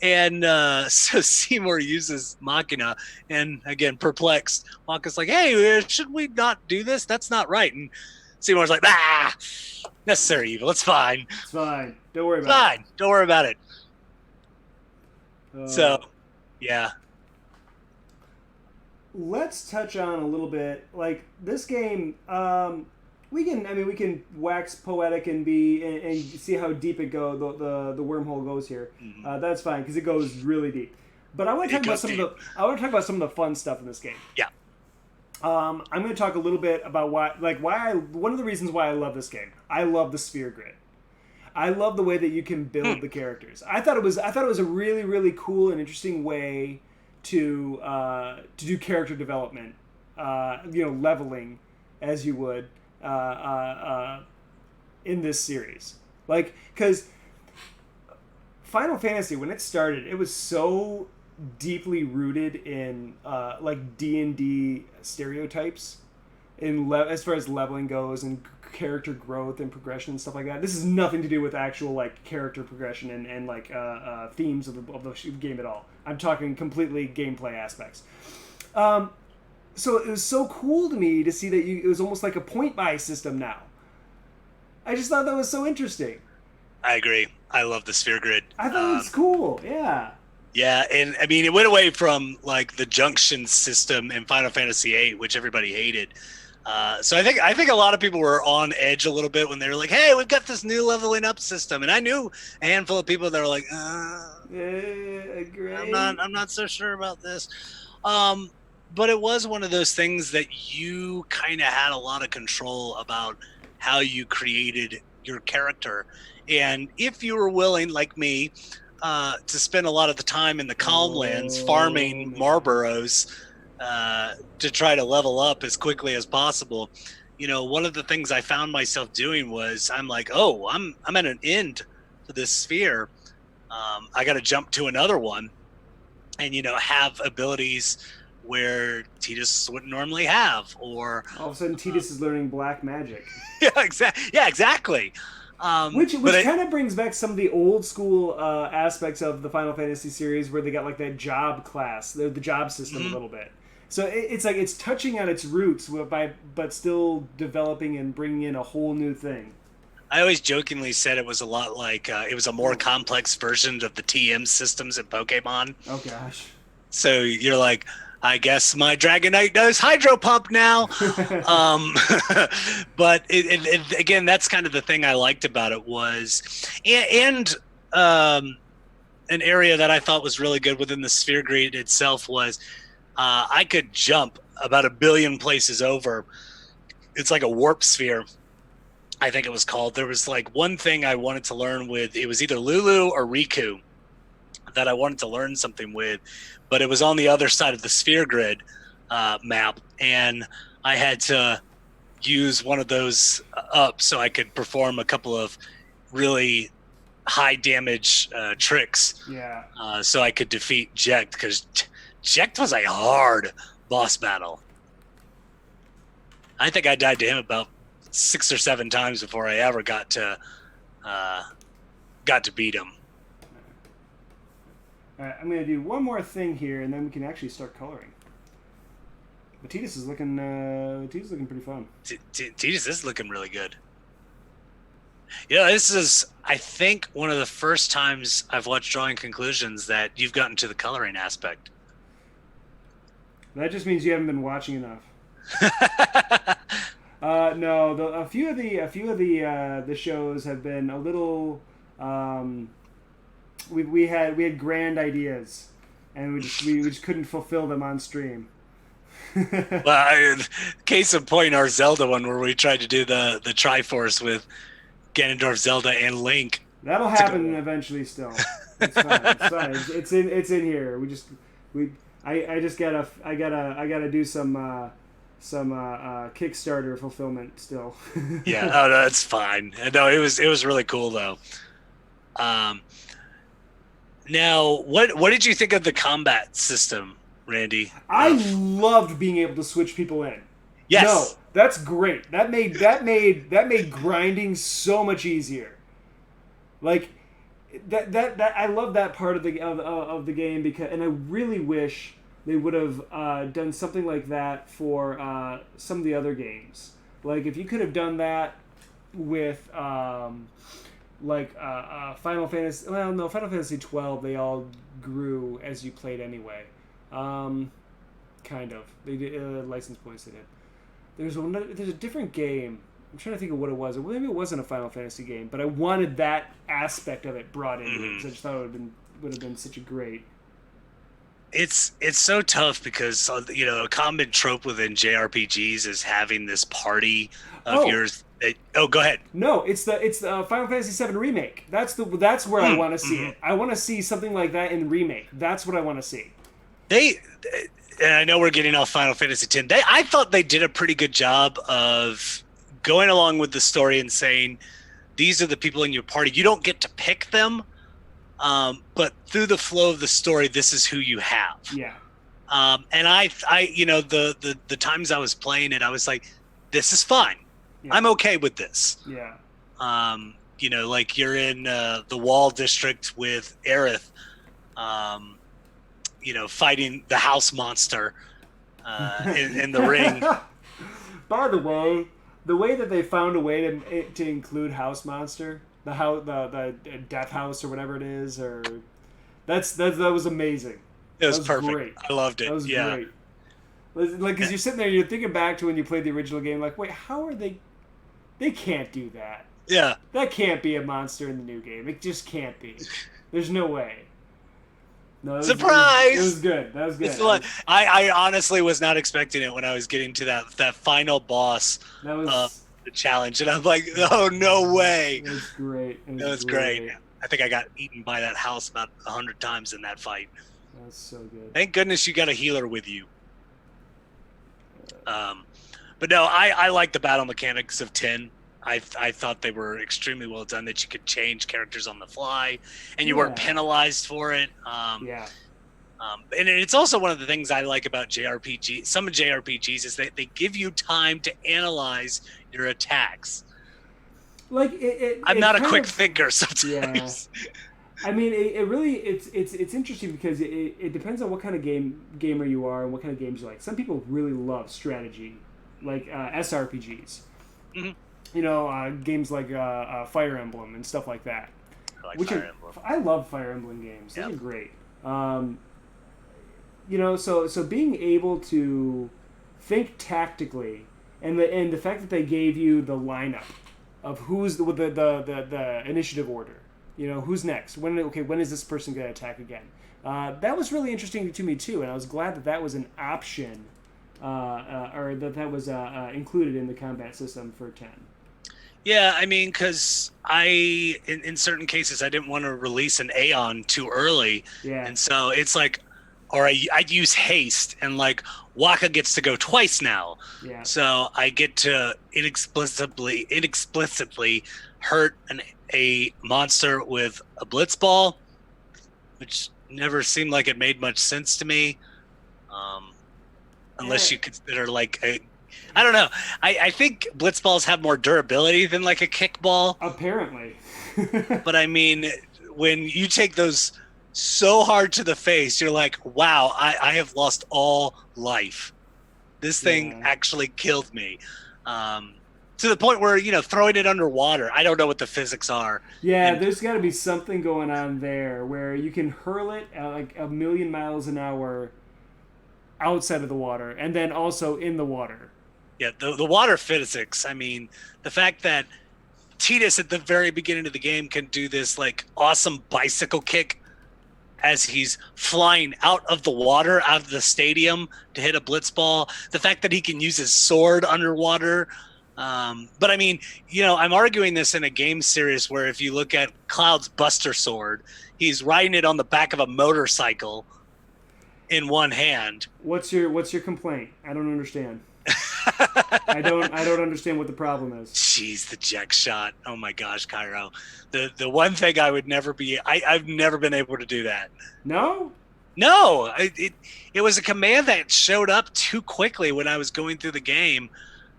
And so Seymour uses Machina, and again, perplexed, Waka's like, hey, should we not do this? That's not right. And Seymour's like, necessary evil. It's fine. It's fine. Don't worry about it. Don't worry about it. So, yeah. Let's touch on a little bit, like, this game. We can wax poetic and see how deep it goes. The wormhole goes here. Mm-hmm. That's fine, because it goes really deep. But I want to talk about some of the fun stuff in this game. Yeah. I'm going to talk a little bit about one of the reasons why I love this game. I love the sphere grid. I love the way that you can build the characters. I thought it was a really, really cool and interesting way to do character development. Leveling, as you would. in this series. Like, because Final Fantasy, when it started, it was so deeply rooted in like D&D stereotypes as far as leveling goes and character growth and progression and stuff like that. This has nothing to do with actual like character progression and like themes of the game at all. I'm talking completely gameplay aspects. So it was so cool to me to see that it was almost like a point buy system now. I just thought that was so interesting. I agree. I love the sphere grid. I thought it was cool. Yeah. Yeah, and I mean, it went away from like the junction system in Final Fantasy VIII, which everybody hated. So I think a lot of people were on edge a little bit when they were like, "Hey, we've got this new leveling up system," and I knew a handful of people that were like, Great. I'm not so sure about this." But it was one of those things that you kind of had a lot of control about how you created your character. And if you were willing, like me, to spend a lot of the time in the Calmlands farming Marlboros to try to level up as quickly as possible, one of the things I found myself doing was I'm like, oh, I'm at an end to this sphere. I got to jump to another one and, have abilities where Tidus wouldn't normally have, or all of a sudden Tidus is learning black magic. Yeah, exactly. Which kind of brings back some of the old school aspects of the Final Fantasy series, where they got like that job class, the job system a little bit. So it's like it's touching on its roots, but still developing and bringing in a whole new thing. I always jokingly said it was a lot like it was a more complex version of the TM systems in Pokemon. Oh gosh. So you're like, I guess my Dragonite knows Hydro Pump now. But again, that's kind of the thing I liked about it was, and an area that I thought was really good within the sphere grid itself was I could jump about 1 billion places over. It's like a warp sphere, I think it was called. There was like one thing I wanted to learn with, it was either Lulu or Riku that I wanted to learn something with, but it was on the other side of the sphere grid map, and I had to use one of those up so I could perform a couple of really high damage tricks. Yeah. So I could defeat Jecht, because Jecht was a hard boss battle. I think I died to him about 6 or 7 times before I ever got to beat him. All right, I'm going to do one more thing here, and then we can actually start coloring. But Tidus is looking pretty fun. Tidus is looking really good. Yeah, this is, I think, one of the first times I've watched Drawing Conclusions that you've gotten to the coloring aspect. That just means you haven't been watching enough. No, a few of the shows have been a little. We had grand ideas, and we just couldn't fulfill them on stream. Well, case in point, our Zelda one where we tried to do the Triforce with Ganondorf, Zelda, and Link. That'll happen eventually. Still, it's fine. It's fine. It's in here. I gotta do some Kickstarter fulfillment still. Yeah, no, that's fine. No, it was really cool though. Now, what did you think of the combat system, Randy? I loved being able to switch people in. Yes. No, that's great. That made grinding so much easier. Like that I love that part of the game, because, and I really wish they would have done something like that for some of the other games. Like if you could have done that with Final Fantasy. Well, no, Final Fantasy 12. They all grew as you played anyway. Kind of. They did license points. They did. There's a different game. I'm trying to think of what it was. Maybe it wasn't a Final Fantasy game, but I wanted that aspect of it brought into it, because I just thought it would have been such a great. It's so tough because a common trope within JRPGs is having this party of yours. Go ahead. No, it's the Final Fantasy VII Remake. That's where I want to see it. I want to see something like that in Remake. That's what I want to see. And I know we're getting off Final Fantasy X. I thought they did a pretty good job of going along with the story and saying, these are the people in your party. You don't get to pick them, but through the flow of the story, this is who you have. Yeah. And I, the times I was playing it, I was like, this is fine. Yeah. I'm okay with this. Yeah. Like you're in the Wall District with Aerith, fighting the house monster in the ring. By the way that they found a way to include house monster, the death house or whatever it is, or that was amazing. It was perfect. Great. I loved it. That was great. Like, because you're sitting there, you're thinking back to when you played the original game, like, wait, how are they? They can't do that. Yeah. That can't be a monster in the new game. It just can't be. There's no way. No, surprise! It was good. That was good. I honestly was not expecting it when I was getting to that final boss. That was the challenge, and I'm like, oh, no way. It was great. It was great. I think I got eaten by that house about 100 times in that fight. That was so good. Thank goodness you got a healer with you. But no, I like the battle mechanics of 10. I thought they were extremely well done, that you could change characters on the fly and you weren't penalized for it. And it's also one of the things I like about JRPG. Some of JRPGs is that they give you time to analyze your attacks. Like I'm not a quick thinker sometimes. Yeah. I mean, it's interesting because it depends on what kind of gamer you are and what kind of games you like. Some people really love strategy, like SRPGs. Mm-hmm. Games like Fire Emblem and stuff like that. I like Fire Emblem. I love Fire Emblem games. Those are great. So being able to think tactically, and the fact that they gave you the lineup of who's the initiative order. Who's next? When is this person going to attack again? That was really interesting to me too, and I was glad that was an option, or that was included in the combat system for 10. Yeah, I mean, because in certain cases, I didn't want to release an Aeon too early. Yeah. And so it's like, or I'd use haste, and like Waka gets to go twice now. Yeah. So I get to inexplicably hurt a monster with a blitz ball, which never seemed like it made much sense to me. Unless you consider like I don't know. I think blitz balls have more durability than like a kickball. Apparently. But I mean, when you take those so hard to the face, you're like, wow, I have lost all life. This thing actually killed me. To the point where, throwing it underwater, I don't know what the physics are. Yeah, there's got to be something going on there where you can hurl it at like 1,000,000 miles an hour outside of the water and then also in the water. Yeah, the water physics. I mean, the fact that Tidus at the very beginning of the game can do this like awesome bicycle kick as he's flying out of the water, out of the stadium to hit a blitz ball. The fact that he can use his sword underwater. But I mean, I'm arguing this in a game series where if you look at Cloud's Buster Sword, he's riding it on the back of a motorcycle in one hand. What's your complaint? I don't understand. I don't understand what the problem is. Jeez, the jack shot. Oh my gosh, Cairo. The one thing I would never be, I've never been able to do that. No? No, it was a command that showed up too quickly when I was going through the game.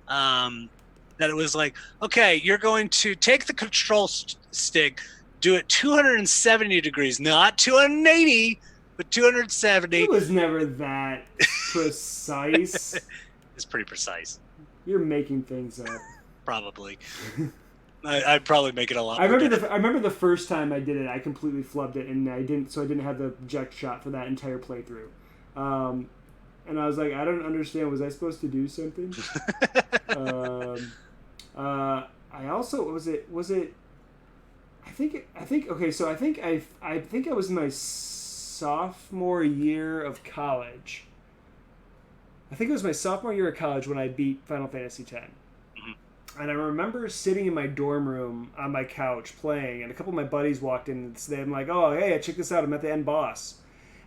That it was like, okay, you're going to take the control stick, do it 270 degrees, not 280, but 270. It was never that precise. It's pretty precise. You're making things up. Probably. I'd probably make it a lot. I remember the first time I did it, I completely flubbed it, and I didn't have the eject shot for that entire playthrough. And I was like, I don't understand. Was I supposed to do something? I also was it. I think okay. So I think I was in my sophomore year of college. I think it was my sophomore year of college when I beat Final Fantasy X. Mm-hmm. And I remember sitting in my dorm room on my couch playing, and a couple of my buddies walked in and I'm like, oh, hey, check this out. I'm at the end boss.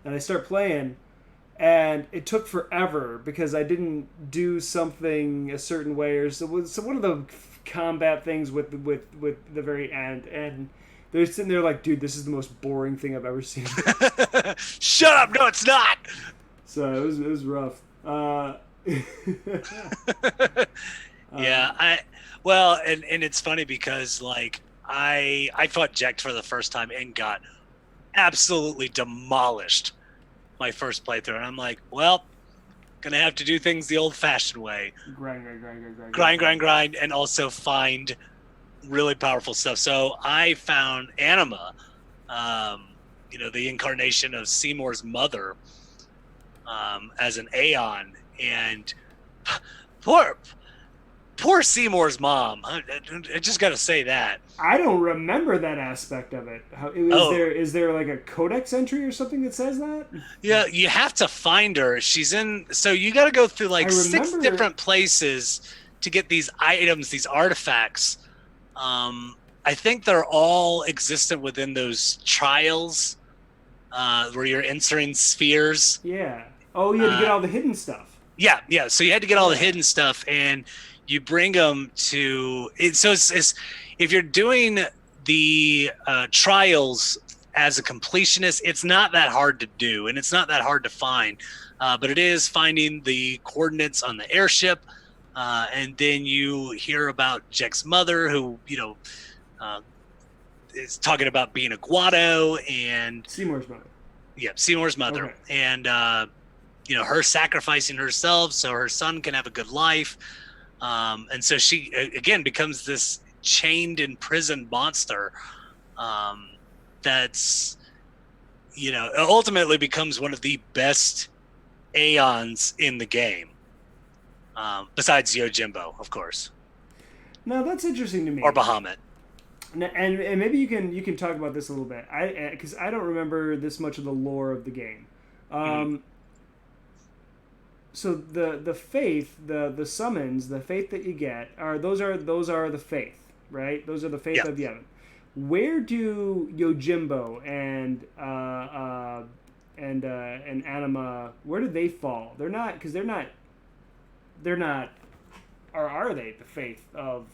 And I start playing, and it took forever because I didn't do something a certain way, or so one of the combat things with the very end, and they're sitting there like, dude, this is the most boring thing I've ever seen. Shut up! No, it's not. So it was rough. Yeah, and it's funny because like I fought Jack for the first time and got absolutely demolished my first playthrough, and I'm like, well, gonna have to do things the old-fashioned way. Grind, and also find really powerful stuff. So I found Anima, the incarnation of Seymour's mother, as an Aeon, and poor Seymour's mom. I just got to say that. I don't remember that aspect of it. Is there like a codex entry or something that says that? Yeah, you have to find her. She's in. So you got to go through like 6 different places to get these items, these artifacts. I think they're all existent within those trials where you're entering spheres. Yeah. Oh, you had to get all the hidden stuff. Yeah. So you had to get all the hidden stuff, and you bring them to it. So it's if you're doing the trials as a completionist, it's not that hard to do, and it's not that hard to find. But it is finding the coordinates on the airship, and then you hear about Jack's mother, who is talking about being a Guado, and Seymour's mother. Yeah, Seymour's mother, okay. And her sacrificing herself so her son can have a good life. And so she, again, becomes this chained, imprisoned monster that's, ultimately becomes one of the best Aeons in the game, besides Yojimbo, of course. No, that's interesting to me. Or Bahamut. And maybe you can talk about this a little bit, because I don't remember this much of the lore of the game. So the faith, the summons, the faith that you get are those are the faith, right? Those are the faith of Yevon. Where do Yojimbo and Anima, where do they fall? They're not, because they're not, or are they the faith of?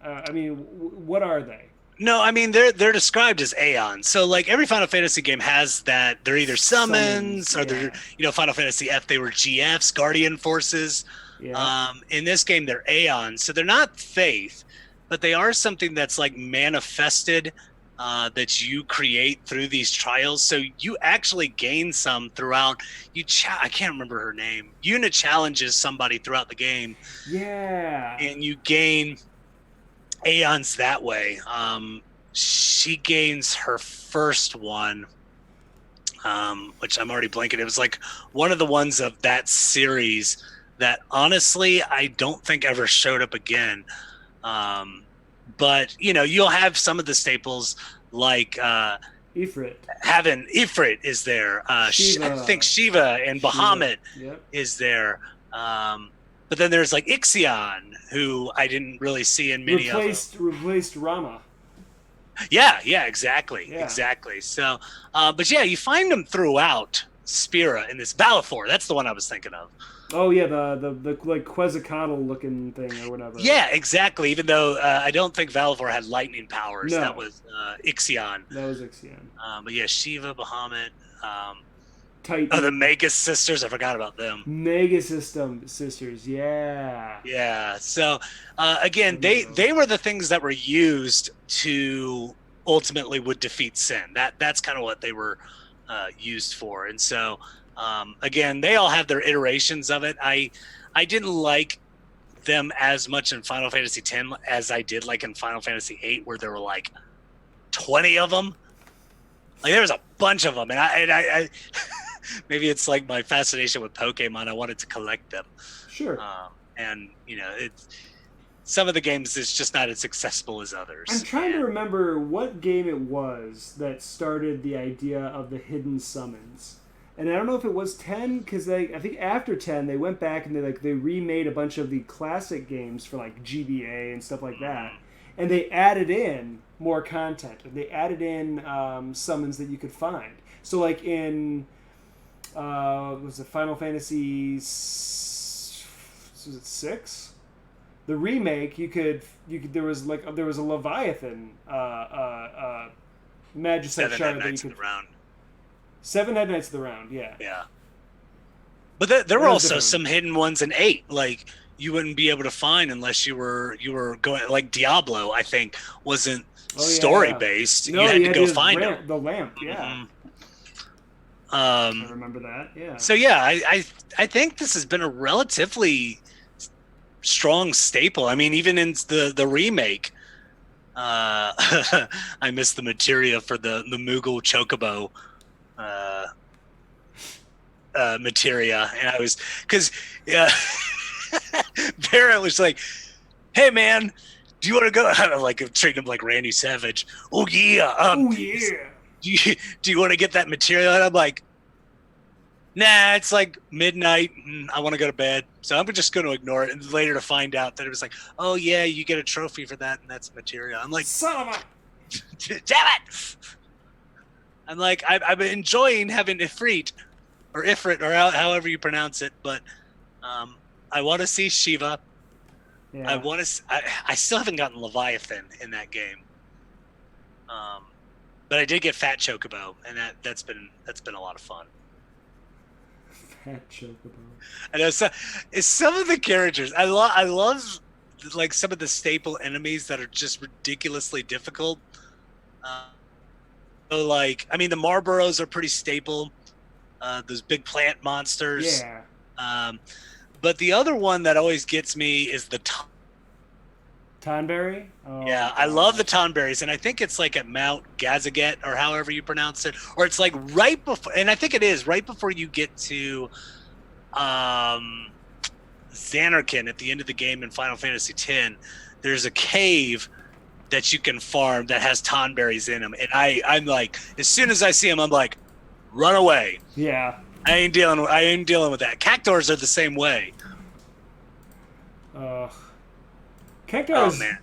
What are they? No, I mean they're described as Aeons. So like every Final Fantasy game has that. They're either summons or they're Final Fantasy F, they were GFs, Guardian Forces. Yeah. In this game they're Aeons. So they're not faith, but they are something that's like manifested that you create through these trials. So you actually gain some throughout. I can't remember her name. Yuna challenges somebody throughout the game. Yeah. And you gain Aeons that way. She gains her first one, which I'm already blanking. It was like one of the ones of that series that honestly I don't think ever showed up again. But you'll have some of the staples like Ifrit. Ifrit is there. I think Shiva and Bahamut is there. But then there's like Ixion, who I didn't really see in many of them. Replaced Rama. Yeah, exactly. So, but yeah, you find them throughout Spira in this Valifor. That's the one I was thinking of. Oh yeah, the like Quetzalcoatl looking thing or whatever. Yeah, exactly. Even though I don't think Valifor had lightning powers. No. That was Ixion. That was Ixion. But yeah, Shiva, Bahamut. Titan. Oh, the Mega Sisters. I forgot about them. Mega System Sisters. Yeah. Yeah. So again, they were the things that were used to ultimately would defeat sin. That's kind of what they were used for. And so again, they all have their iterations of it. I didn't like them as much in Final Fantasy X as I did like in Final Fantasy VIII, where there were like 20 of them. Like there was a bunch of them, and I maybe it's like my fascination with Pokemon. I wanted to collect them. Sure. And it's some of the games is just not as accessible as others. I'm trying to remember what game it was that started the idea of the hidden summons. And I don't know if it was 10, because I think after 10 they went back and they remade a bunch of the classic games for like GBA and stuff like that, and they added in more content. They added in summons that you could find. So like in Was it Final Fantasy? Was it 6? The remake, you could there was a Leviathan Magicite Seven shard had that you Knights could. of the Round. 7 had Knights of the Round, yeah. Yeah. But there were That was also different. some hidden ones in 8, like you wouldn't be able to find unless you were going, like Diablo, I think, wasn't story based. No, you had to go do find them. the lamp, yeah. I Mhm. remember that, yeah. So yeah, I think this has been a relatively strong staple. I mean, even in the remake, I missed the materia for the Moogle Chocobo materia, and I was because yeah, Barrett was like, "Hey man, do you want to go?" I'm like treating him like Randy Savage. Oh yeah, oh yeah. Do you want to get that material? And I'm like, nah, it's like midnight and I want to go to bed, so I'm just going to ignore it. And later to find out that it was like, oh yeah, you get a trophy for that, and that's material. I'm like, son of a damn it! I'm like, I'm enjoying having Ifrit or Ifrit or however you pronounce it, but I want to see Shiva. yeah. I want to. I still haven't gotten Leviathan in that game, but I did get Fat Chocobo, and that's been a lot of fun. Fat Chocobo. I know some of the characters. I love like some of the staple enemies that are just ridiculously difficult. So like, I mean, the Marlboros are pretty staple. Those big plant monsters. Yeah. But the other one that always gets me is the Tonberry? Oh, yeah, I love the Tonberries, and I think it's like at Mount Gazaget or however you pronounce it, or it's like right before, and I think it is right before you get to Xanarkand at the end of the game in Final Fantasy X. There's a cave that you can farm that has Tonberries in them, and I'm like, as soon as I see them, I'm like, run away. Yeah. I ain't dealing with that. Cactuars are the same way. Cactuars. Oh man,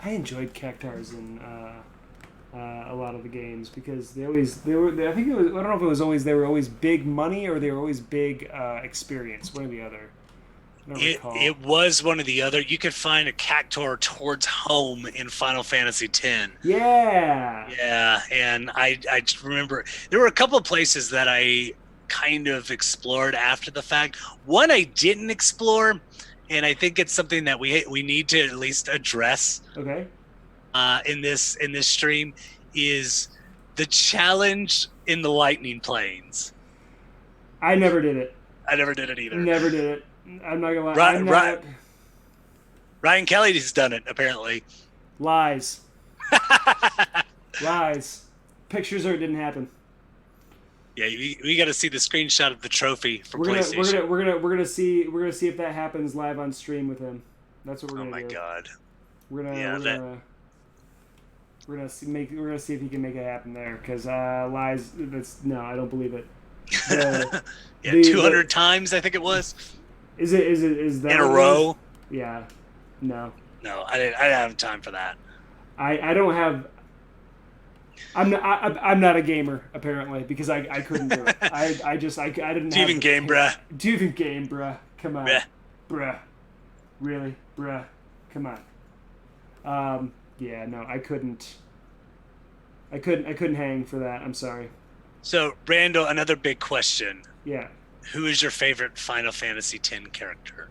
I enjoyed Cactuars in a lot of the games because they were. I think it was. I don't know if it was always they were always big money or they were always big experience. One or the other. I don't recall. It was one or the other. You could find a Cactuar towards home in Final Fantasy X. Yeah. Yeah, and I just remember there were a couple of places that I kind of explored after the fact. One I didn't explore, and I think it's something that we need to at least address. Okay. In this stream is the challenge in the lightning plains. I never did it. I never did it either. Never did it. I'm not gonna lie. Ryan Kelly's done it apparently. Lies. Lies. Pictures or it didn't happen. Yeah, we got to see the screenshot of the trophy from PlayStation. We're gonna see if that happens live on stream with him. That's what we're gonna do. Oh my god. We're gonna see if he can make it happen there because lies. No, I don't believe it. Yeah, 200 times I think it was. Is that in a row? Yeah. No. No, I didn't have time for that. I don't have. I'm not a gamer apparently because I couldn't do it. I didn't. Do you even game, bruh? Do you even game, bruh? Come on, bruh. Really, bruh? Come on. Yeah, no, I couldn't hang for that. I'm sorry. So, Randall, another big question. Yeah. Who is your favorite Final Fantasy X character?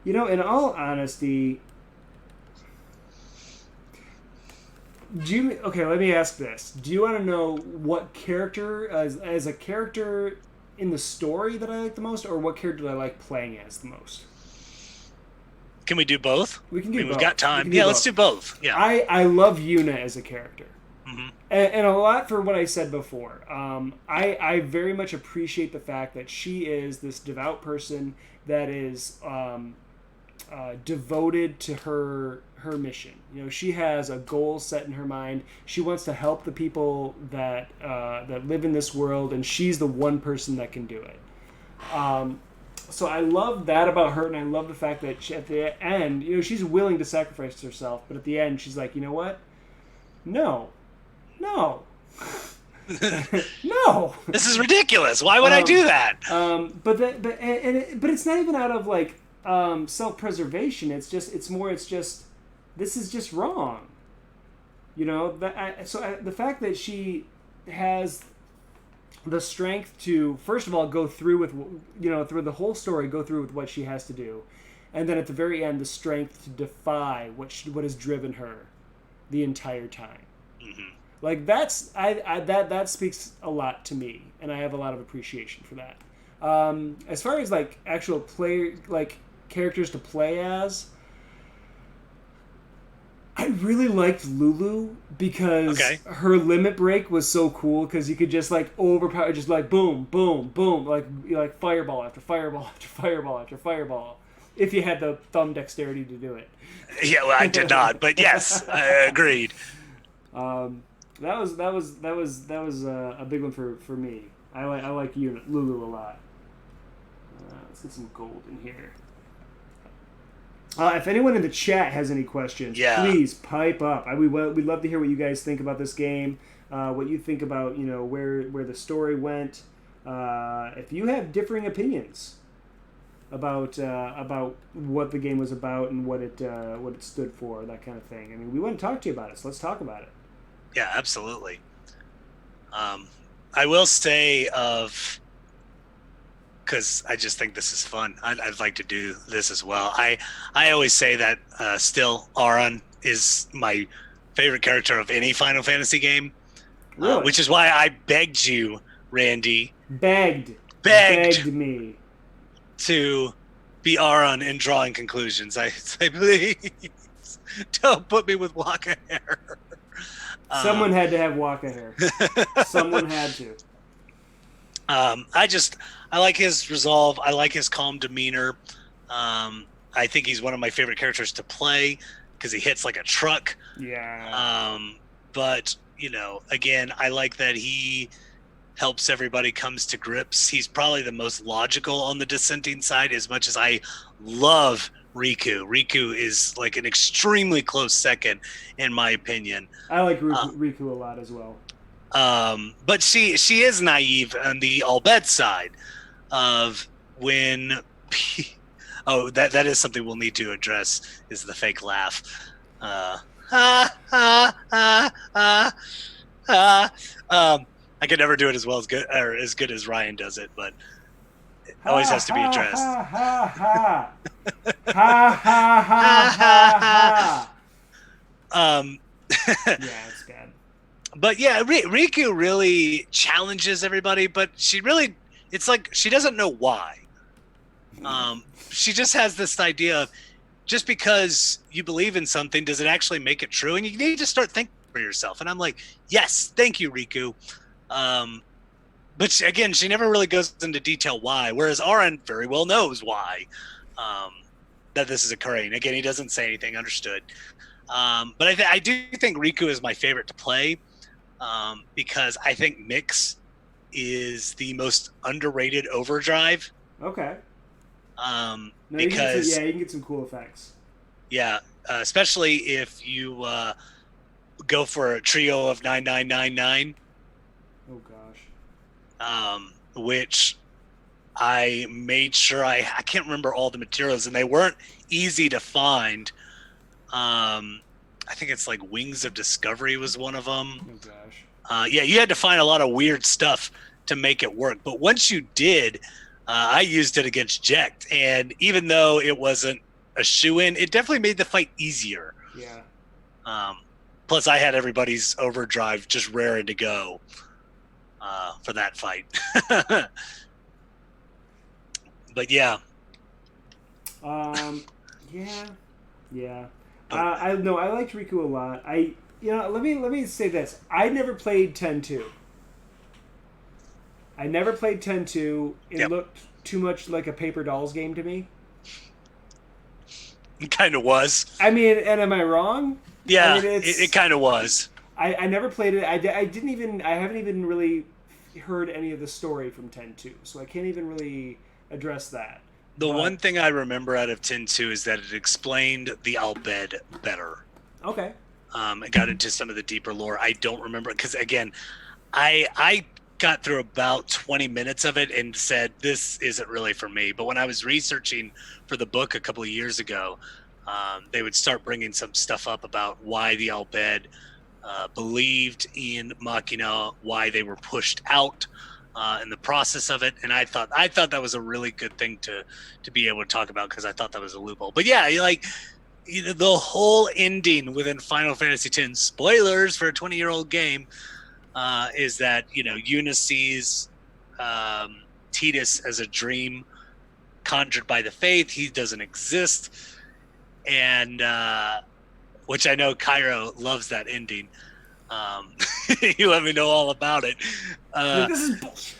In all honesty, let me ask this. Do you want to know what character, as a character in the story that I like the most, or what character I like playing as the most? Can we do both? We can do both. We've got time. Yeah, let's do both. Yeah. I love Yuna as a character. Mm-hmm. And a lot for what I said before. I very much appreciate the fact that she is this devout person that is devoted to her mission. She has a goal set in her mind. She wants to help the people that live in this world, and she's the one person that can do it. So I love that about her, and I love the fact that at the end, she's willing to sacrifice herself, but at the end, she's like, you know what? No, no, no. This is ridiculous. Why would I Um, do that? but it's not even out of like self-preservation. It's just this is just wrong. You know the fact that she has the strength to first of all go through with through the whole story, go through with what she has to do, and then at the very end the strength to defy what has driven her the entire time. Mm-hmm. Like that speaks a lot to me, and I have a lot of appreciation for that. As far as like actual player like characters to play as, I really liked Lulu because her limit break was so cool because you could just like overpower, just like boom, boom, boom, like fireball after fireball after fireball after fireball. If you had the thumb dexterity to do it. Yeah, well, I did not, but yes, I agreed. That was a big one for me. I like Lulu a lot. Let's get some gold in here. If anyone in the chat has any questions, please pipe up. We'd love to hear what you guys think about this game. What you think about where the story went. If you have differing opinions about what the game was about and what it stood for, that kind of thing. I mean, we want to talk to you about it, so let's talk about it. Yeah, absolutely. I will say because I just think this is fun. I'd like to do this as well. I always say that still Auron is my favorite character of any Final Fantasy game, really? Which is why I begged you, Randy. Begged me to be Auron in drawing conclusions. I say, please don't put me with Waka hair. Someone had to have Waka hair. Someone had to. I like his resolve. I like his calm demeanor. I think he's one of my favorite characters to play because he hits like a truck. Yeah. But again, I like that he helps everybody comes to grips. He's probably the most logical on the dissenting side, as much as I love Riku. Riku is like an extremely close second, in my opinion. I like Riku a lot as well. But she is naive on the Albed side of when. That is something we'll need to address. Is the fake laugh? I could never do it as good as Ryan does it, but it always has to be addressed. Ha ha ha ha ha ha ha. Yeah, it's bad. But yeah, Riku really challenges everybody, but it's like she doesn't know why. She just has this idea of just because you believe in something, does it actually make it true? And you need to start thinking for yourself. And I'm like, yes, thank you, Riku. But she never really goes into detail why, whereas Auron very well knows why that this is occurring. Again, he doesn't say anything, understood. But I do think Riku is my favorite to play because I think Mix is the most underrated overdrive. Okay. Because you can get some cool effects. Yeah, especially if you go for a trio of 9999. Oh gosh. Which I made sure I can't remember all the materials, and they weren't easy to find. I think it's like Wings of Discovery was one of them. Oh gosh. Yeah, you had to find a lot of weird stuff to make it work. But once you did, I used it against Jekt, and even though it wasn't a shoo-in, it definitely made the fight easier. Yeah. Plus, I had everybody's overdrive just raring to go for that fight. But yeah. Yeah. I liked Riku a lot. Let me say this. I never played 10-2. I never played 10-2. It looked too much like a Paper Dolls game to me. It kind of was. I mean, and am I wrong? Yeah, it kind of was. I never played it. I haven't even really heard any of the story from 10-2, so I can't even really address that. One thing I remember out of 10-2 is that it explained the Albed better. Okay. and got into some of the deeper lore. I don't remember because again, I got through about 20 minutes of it and said this isn't really for me. But when I was researching for the book a couple of years ago, they would start bringing some stuff up about why the Al Bhed believed in Machina, why they were pushed out in the process of it, and I thought that was a really good thing to be able to talk about because I thought that was a loophole. But yeah, like the whole ending within Final Fantasy X, spoilers for a 20-year-old game, is that Yuna sees Tidus as a dream conjured by the Faith. He doesn't exist, and which I know Cairo loves that ending. You let me know all about it. This is bullshit.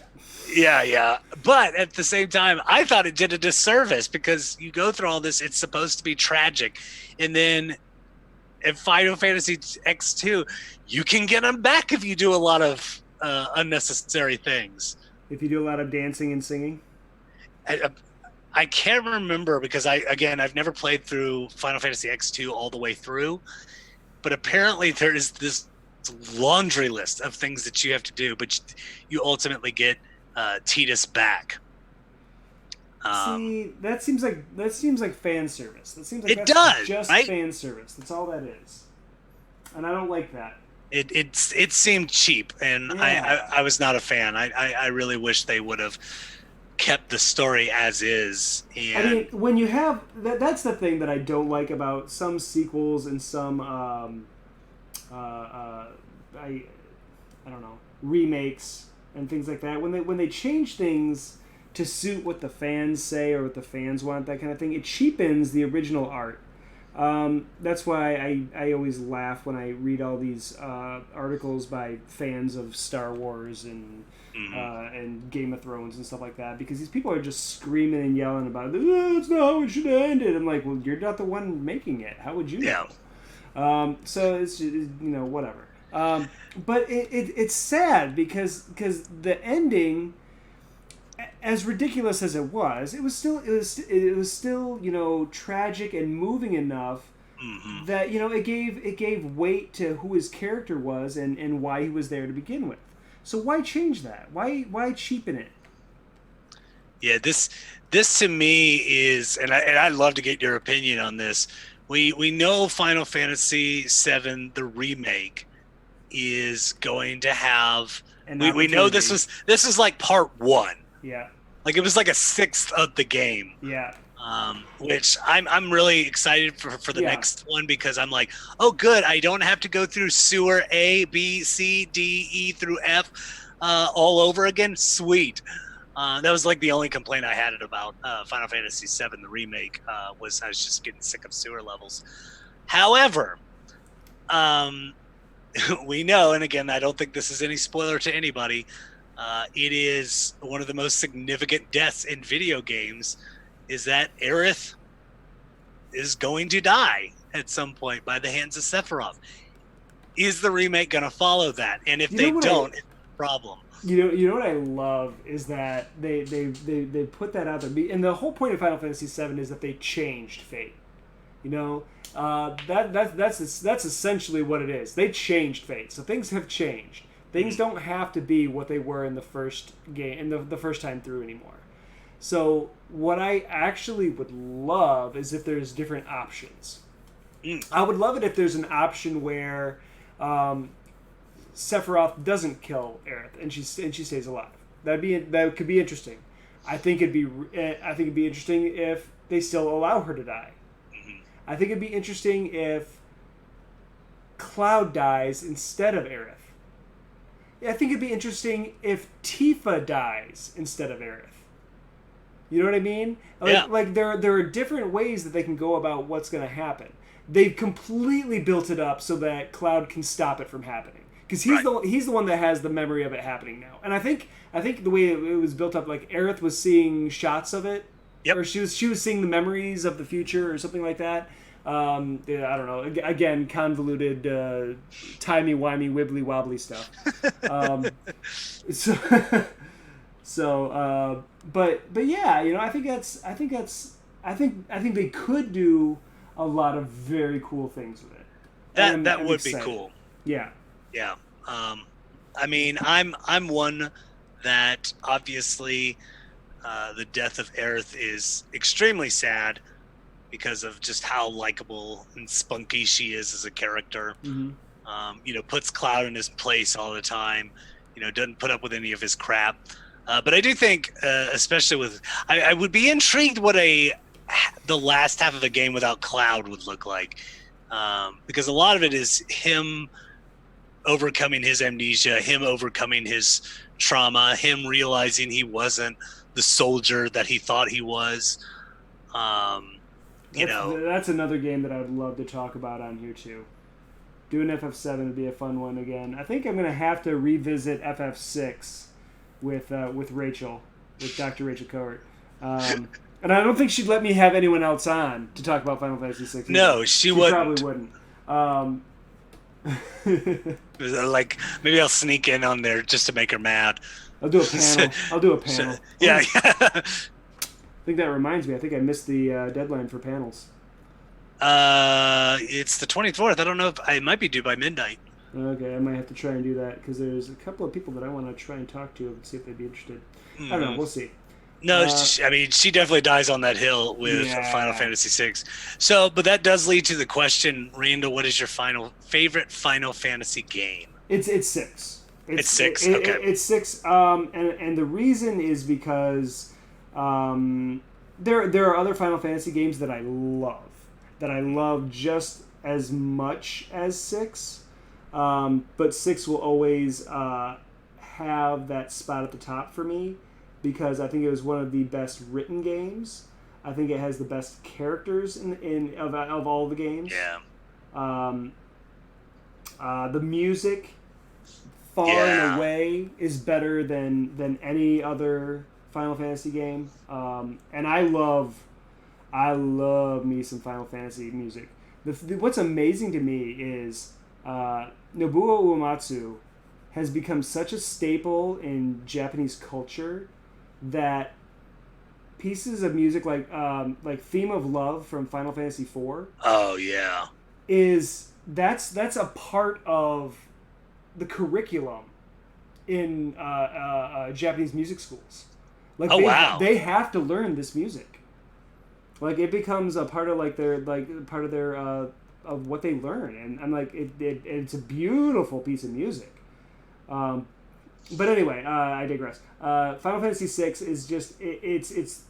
Yeah. But at the same time, I thought it did a disservice because you go through all this. It's supposed to be tragic. And then in Final Fantasy X2, you can get them back if you do a lot of unnecessary things. If you do a lot of dancing and singing? I can't remember because I've never played through Final Fantasy X2 all the way through. But apparently there is this laundry list of things that you have to do, but you ultimately get Tidus back. See, that seems like fan service. That seems like it does just right? fan service. That's all that is, and I don't like that. It seemed cheap, and yeah. I was not a fan. I really wish they would have kept the story as is. And I mean, when you have that's the thing that I don't like about some sequels and some I don't know, remakes and things like that. When they change things to suit what the fans say or what the fans want, that kind of thing, it cheapens the original art. That's why I always laugh when I read all these articles by fans of Star Wars and Game of Thrones and stuff like that, because these people are just screaming and yelling about it's not how it should have ended. I'm like, well, you're not the one making it. How would you know? So it's just, whatever. But it's sad because the ending, as ridiculous as it was still tragic and moving enough that it gave weight to who his character was and why he was there to begin with. So why change that? Why cheapen it? Yeah, this to me is, and I'd love to get your opinion on this. We know Final Fantasy VII, the remake, is going to have. We know this is like part 1. Yeah. Like it was like a sixth of the game. Yeah. Which I'm really excited for the next one, because I'm like, oh good, I don't have to go through sewer A, B, C, D, E through F all over again. Sweet. That was like the only complaint I had about Final Fantasy VII, the remake, was I was just getting sick of sewer levels. However, we know, and again, I don't think this is any spoiler to anybody, it is one of the most significant deaths in video games, is that Aerith is going to die at some point by the hands of Sephiroth. Is the remake going to follow that? And if they don't, it's a problem. You know what I love is that they put that out there, and the whole point of Final Fantasy VII is that they changed fate. That's essentially what it is. They changed fate, so things have changed. Things don't have to be what they were in the first game, in the first time through anymore. So what I actually would love is if there's different options. I would love it if there's an option where Sephiroth doesn't kill Aerith and she stays alive. That could be interesting. I think it'd be interesting if they still allow her to die. I think it'd be interesting if Cloud dies instead of Aerith. I think it'd be interesting if Tifa dies instead of Aerith. You know what I mean? Like there are different ways that they can go about what's going to happen. They've completely built it up so that Cloud can stop it from happening, because he's the one that has the memory of it happening now. And I think the way it was built up, like Aerith was seeing shots of it, or she was seeing the memories of the future or something like that. I don't know. Again, convoluted, timey-wimey, wibbly-wobbly stuff. But yeah, I think they could do a lot of very cool things with it. That I'm would be excited. cool. Yeah. Yeah. Um, I mean, I'm one that obviously the death of Aerith is extremely sad because of just how likable and spunky she is as a character. Hmm. Puts Cloud in his place all the time. Doesn't put up with any of his crap. But I do think, especially I would be intrigued what the last half of a game without Cloud would look like, because a lot of it is him overcoming his amnesia, him overcoming his trauma, him realizing he wasn't the soldier that he thought he was. Um, you know, That's another game that I would love to talk about on here too. Doing FF7 would be a fun one again. I think I'm gonna have to revisit FF6 with Rachel, with Dr. Rachel Cohort. And I don't think she'd let me have anyone else on to talk about Final Fantasy 6. no, she probably wouldn't. wouldn't. Um, Like maybe I'll sneak in on there just to make her mad. I'll do a panel. I'll do a panel. Yeah, Oh, yeah. I think that reminds me. I think I missed the deadline for panels. It's the 24th. I don't know if I might be due by midnight. Okay, I might have to try and do that because there's a couple of people that I want to try and talk to and see if they'd be interested. I don't know. We'll see. No, I mean, she definitely dies on that hill with Final Fantasy VI. So, but that does lead to the question, Randall, what is your favorite Final Fantasy game? It's 6. It's 6. Okay. It's 6. And the reason is because there are other Final Fantasy games that I love just as much as 6. But 6 will always have that spot at the top for me because I think it was one of the best written games. I think it has the best characters of all the games. Yeah. The music far and away is better than any other Final Fantasy game. And I love me some Final Fantasy music. What's amazing to me is Nobuo Uematsu has become such a staple in Japanese culture that pieces of music like Theme of Love from Final Fantasy IV. Oh yeah. That's a part of the curriculum in Japanese music schools. Like they have to learn this music. Like it becomes a part of their of what they learn, and I'm like it's a beautiful piece of music. But anyway, I digress. Final Fantasy VI is just it's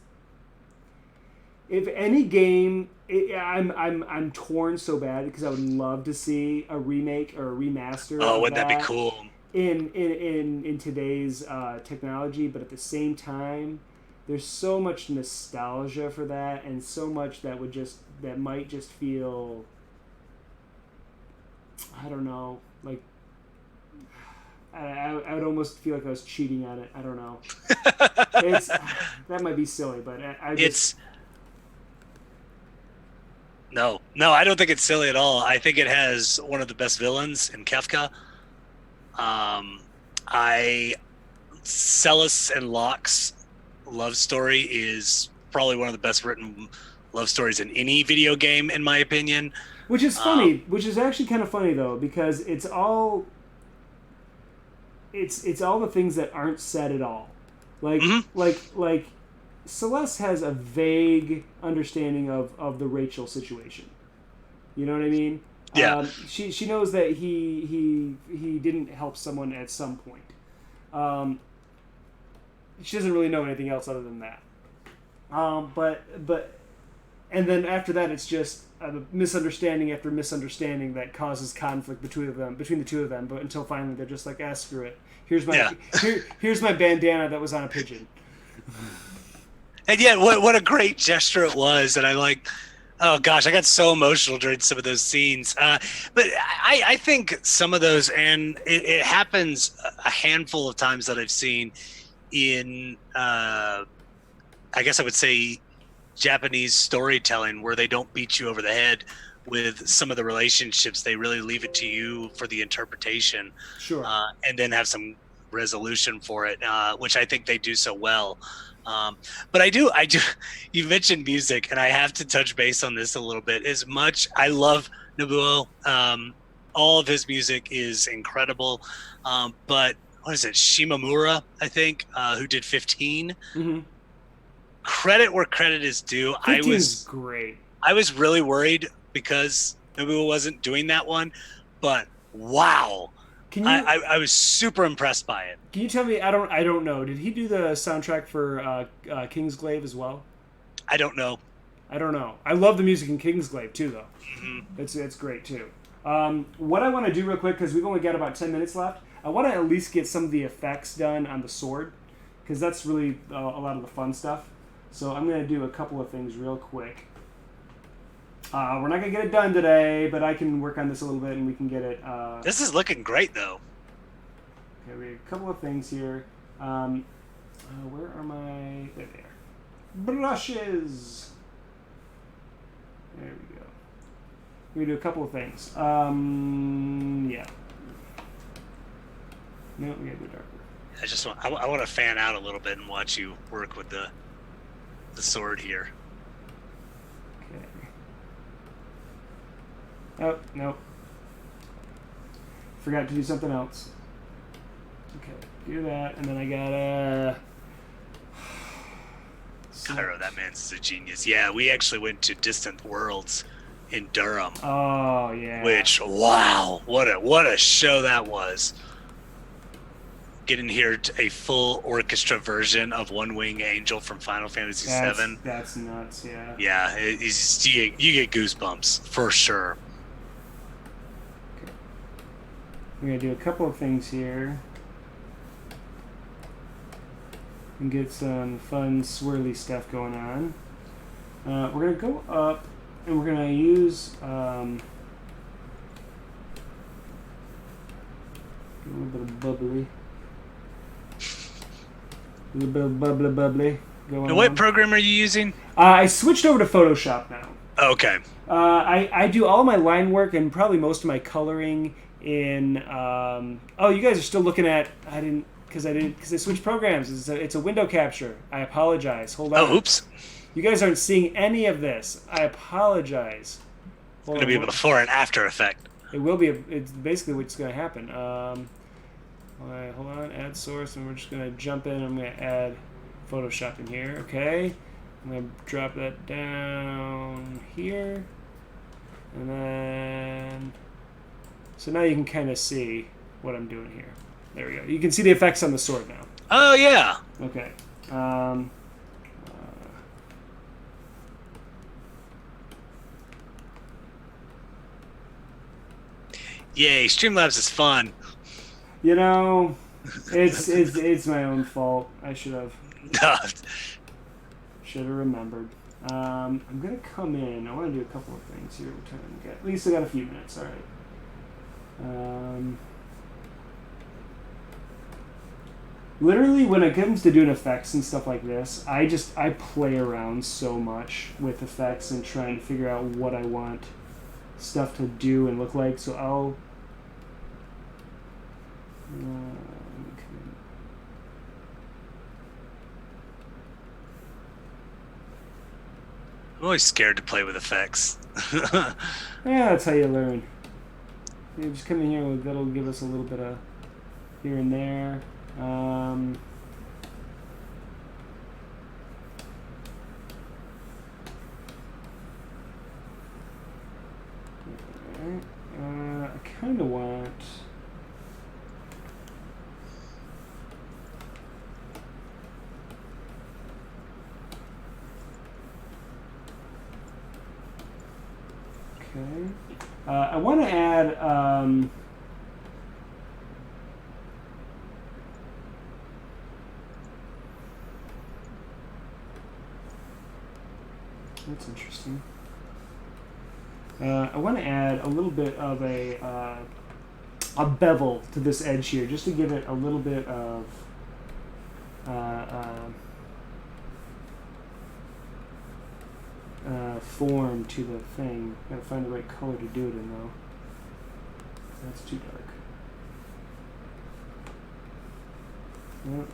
if any game, I'm torn so bad because I would love to see a remake or a remaster. Oh, wouldn't that be cool? In today's technology, but at the same time, there's so much nostalgia for that, and so much that might just feel, I don't know, like I would almost feel like I was cheating on it. I don't know. That might be silly, but No, I don't think it's silly at all. I think it has one of the best villains in Kefka. Celis and Locke's love story is probably one of the best written love stories in any video game, in my opinion. Which is funny. Which is actually kind of funny though, because it's all the things that aren't said at all. Like Celeste has a vague understanding of the Rachel situation. You know what I mean? Yeah. She knows that he didn't help someone at some point. She doesn't really know anything else other than that. But and then after that, it's just a misunderstanding after misunderstanding that causes conflict between the two of them. But until finally they're just like, screw it. Here's my bandana that was on a pigeon. And yet, what a great gesture it was, and oh gosh, I got so emotional during some of those scenes. But I think some of those, and it happens a handful of times that I've seen in, I guess I would say, Japanese storytelling, where they don't beat you over the head with some of the relationships. They really leave it to you for the interpretation. Sure. And then have some resolution for it, which I think they do so well. But I do. You mentioned music, and I have to touch base on this a little bit. As much I love Nobuo, all of his music is incredible. But what is it, Shimamura, I think, who did 15. Mm-hmm. Credit where credit is due. 15's great. I was really worried because Nobuo wasn't doing that one, but wow, Can you I was super impressed by it. can you tell me? I don't know. Did he do the soundtrack for Kingsglaive as well? I don't know. I don't know. I love the music in Kingsglaive too, though. Mhm. It's great too. What I want to do real quick, because we've only got about 10 minutes left, I want to at least get some of the effects done on the sword, because that's really a lot of the fun stuff. So I'm going to do a couple of things real quick. We're not going to get it done today, but I can work on this a little bit and we can get it. This is looking great, though. Okay, we have a couple of things here. Where are my... There they are. Brushes! There we go. We're going to do a couple of things. Yeah. No, we got to go darker. I want to fan out a little bit and watch you work with the sword here. Okay. Oh, nope. Forgot to do something else. Okay, do that, and then I gotta... Cairo, that man's a genius. Yeah, we actually went to Distant Worlds in Durham. Oh, yeah. Which, wow, what a show that was. Getting here a full orchestra version of One Wing Angel from Final Fantasy VII. That's nuts, yeah. Yeah, you get goosebumps, for sure. Okay. We're going to do a couple of things here. And get some fun swirly stuff going on. We're going to go up and we're going to use a little bit of bubbly. A little bit of bubbly going on. What program are you using? I switched over to Photoshop now. Okay. I do all my line work and probably most of my coloring in... oh, you guys are still looking at... Because I switched programs. It's a window capture. I apologize. Hold on. Oh, oops. You guys aren't seeing any of this. I apologize. It's going to be a before and after effect. It will be. It's basically what's going to happen. Alright, hold on. Add source, and we're just going to jump in. I'm going to add Photoshop in here. Okay. I'm going to drop that down here. And then... So now you can kind of see what I'm doing here. There we go. You can see the effects on the sword now. Oh, yeah. Okay. Yay, Streamlabs is fun. You know, it's my own fault. I should have remembered. I'm gonna come in. I want to do a couple of things here. At least I got a few minutes. All right. Literally, when it comes to doing effects and stuff like this, I play around so much with effects and trying to figure out what I want stuff to do and look like. So I'll... I'm always scared to play with effects. Yeah, that's how you learn. You just come in here, that'll give us a little bit of here and there. I kind of want... Okay. I want to add... That's interesting. I want to add a little bit of a bevel to this edge here, just to give it a little bit of form to the thing. Gotta find the right color to do it in, though. That's too dark. Yep.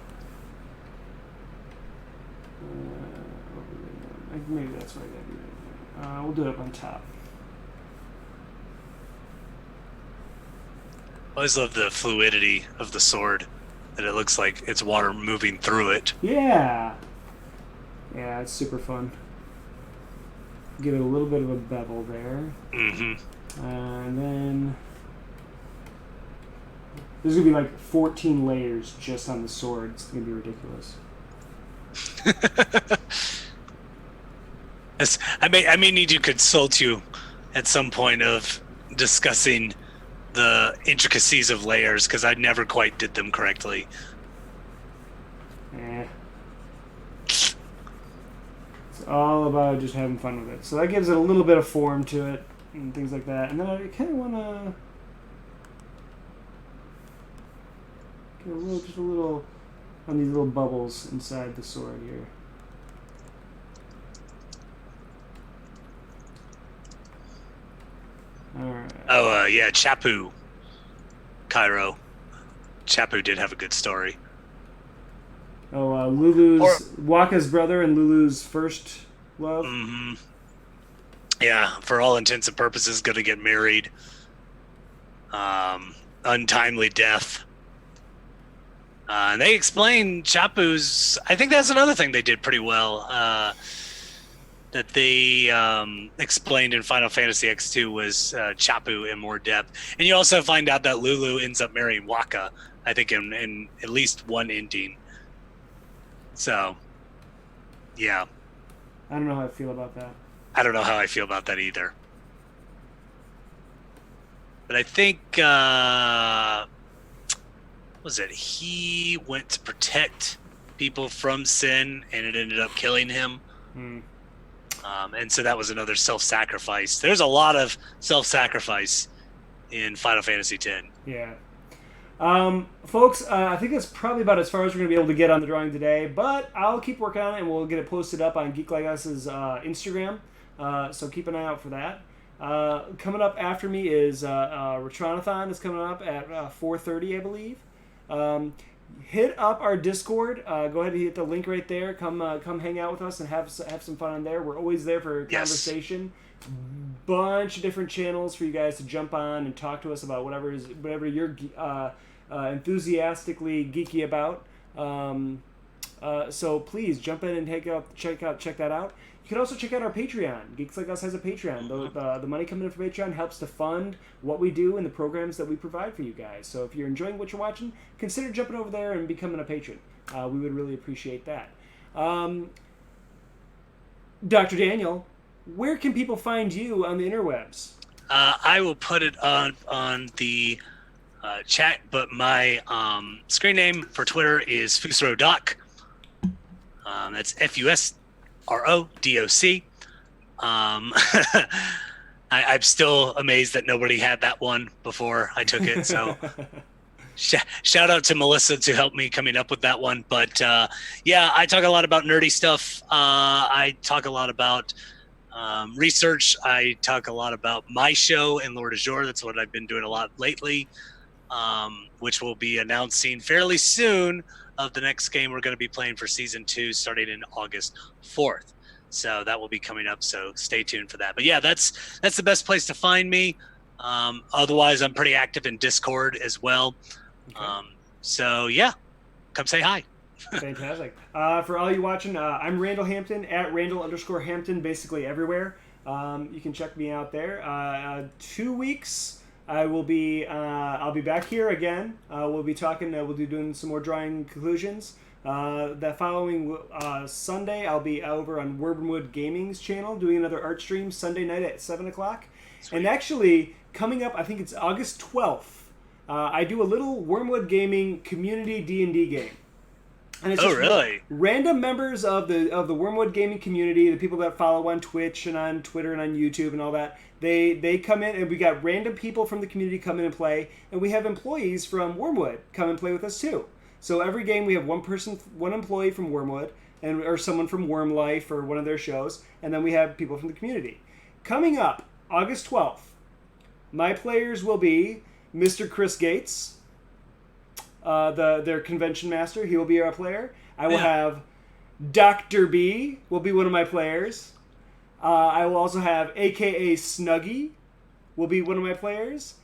Maybe that's what I gotta do. We'll do it up on top. I always love the fluidity of the sword, that it looks like it's water moving through it. Yeah. Yeah, it's super fun. Give it a little bit of a bevel there. And then there's going to be like 14 layers just on the sword. It's going to be ridiculous. I may need to consult you at some point of discussing the intricacies of layers, because I never quite did them correctly. It's all about just having fun with it. So that gives it a little bit of form to it and things like that. And then I kind of want to get just a little on these little bubbles inside the sword here. Alright. Oh, yeah, Chapu. Cairo. Chapu did have a good story. Oh, Lulu's... Waka's brother and Lulu's first love. Mm-hmm. Yeah, for all intents and purposes, gonna get married. Untimely death. And they explain Chapu's... I think that's another thing they did pretty well. That they explained in Final Fantasy X2 was Chapu in more depth. And you also find out that Lulu ends up marrying Waka, I think, in at least one ending. So, yeah. I don't know how I feel about that. I don't know how I feel about that either. But I think, was it, he went to protect people from sin, and it ended up killing him. And so that was another self-sacrifice. There's a lot of self-sacrifice in Final Fantasy X. Yeah. Folks, I think that's probably about as far as we're going to be able to get on the drawing today, but I'll keep working on it and we'll get it posted up on Geek Like Us's Instagram, so keep an eye out for that. Coming up after me is Retronathon is coming up at 4:30, I believe. Hit up our Discord. Go ahead and hit the link right there. Come hang out with us and have some fun on there. We're always there for conversation. Bunch of different channels for you guys to jump on and talk to us about whatever you're enthusiastically geeky about. So please jump in and check that out. You can also check out our Patreon. Geeks Like Us has a Patreon. The money coming in from Patreon helps to fund what we do and the programs that we provide for you guys. So if you're enjoying what you're watching, consider jumping over there and becoming a patron. We would really appreciate that. Dr. Daniel, where can people find you on the interwebs? I will put it on the chat, but my screen name for Twitter is FusroDoc. That's FUSRODOC. I'm still amazed that nobody had that one before I took it. So shout out to Melissa to help me coming up with that one. But yeah, I talk a lot about nerdy stuff. I talk a lot about research. I talk a lot about my show in Lord Azure. That's what I've been doing a lot lately, which we'll be announcing fairly soon of the next game we're going to be playing for Season 2 starting in August 4th. So that will be coming up, so stay tuned for that. But yeah, that's the best place to find me. Otherwise, I'm pretty active in Discord as well. Okay. So yeah, come say hi. Fantastic. For all you watching, I'm Randall Hampton, at Randall_Hampton, basically everywhere. You can check me out there. 2 weeks, I'll be back here again. We'll be talking. We'll be doing some more drawing conclusions. That following Sunday, I'll be over on Wormwood Gaming's channel doing another art stream Sunday night at 7 o'clock. Sweet. And actually, coming up, I think it's August 12th, I do a little Wormwood Gaming community D&D game. And it's really? Random members of the Wormwood Gaming community, the people that follow on Twitch and on Twitter and on YouTube and all that, they come in, and we got random people from the community come in and play, and we have employees from Wormwood come and play with us too. So every game we have one employee from Wormwood, or someone from Worm Life or one of their shows, and then we have people from the community. Coming up, August 12th, my players will be Mr. Chris Gates, their convention master. He will be our player. I will have Dr. B will be one of my players. I will also have AKA Snuggy will be one of my players.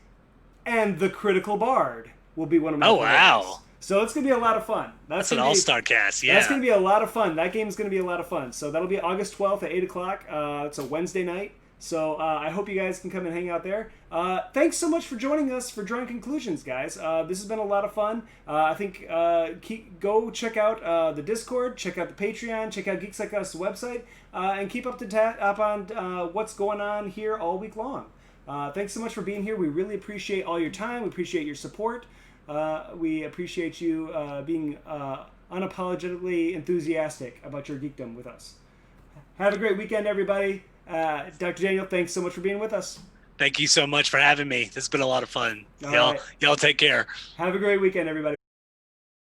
and the Critical Bard will be one of my Oh, players. wow. So it's gonna be a lot of fun. That's an gonna be- all-star cast. Yeah. That's gonna be a lot of fun. That game's gonna be a lot of fun. So that'll be August 12th at 8 o'clock. It's a Wednesday night. So I hope you guys can come and hang out there. Thanks so much for joining us for Drawing Conclusions, guys. This has been a lot of fun. I think go check out the Discord, check out the Patreon, check out Geeks Like Us website, and keep up on what's going on here all week long. Thanks so much for being here. We really appreciate all your time. We appreciate your support. We appreciate you being unapologetically enthusiastic about your geekdom with us. Have a great weekend, everybody. Dr. Daniel, thanks so much for being with us. Thank you so much for having me. This has been a lot of fun. All right. Y'all take care. Have a great weekend, everybody.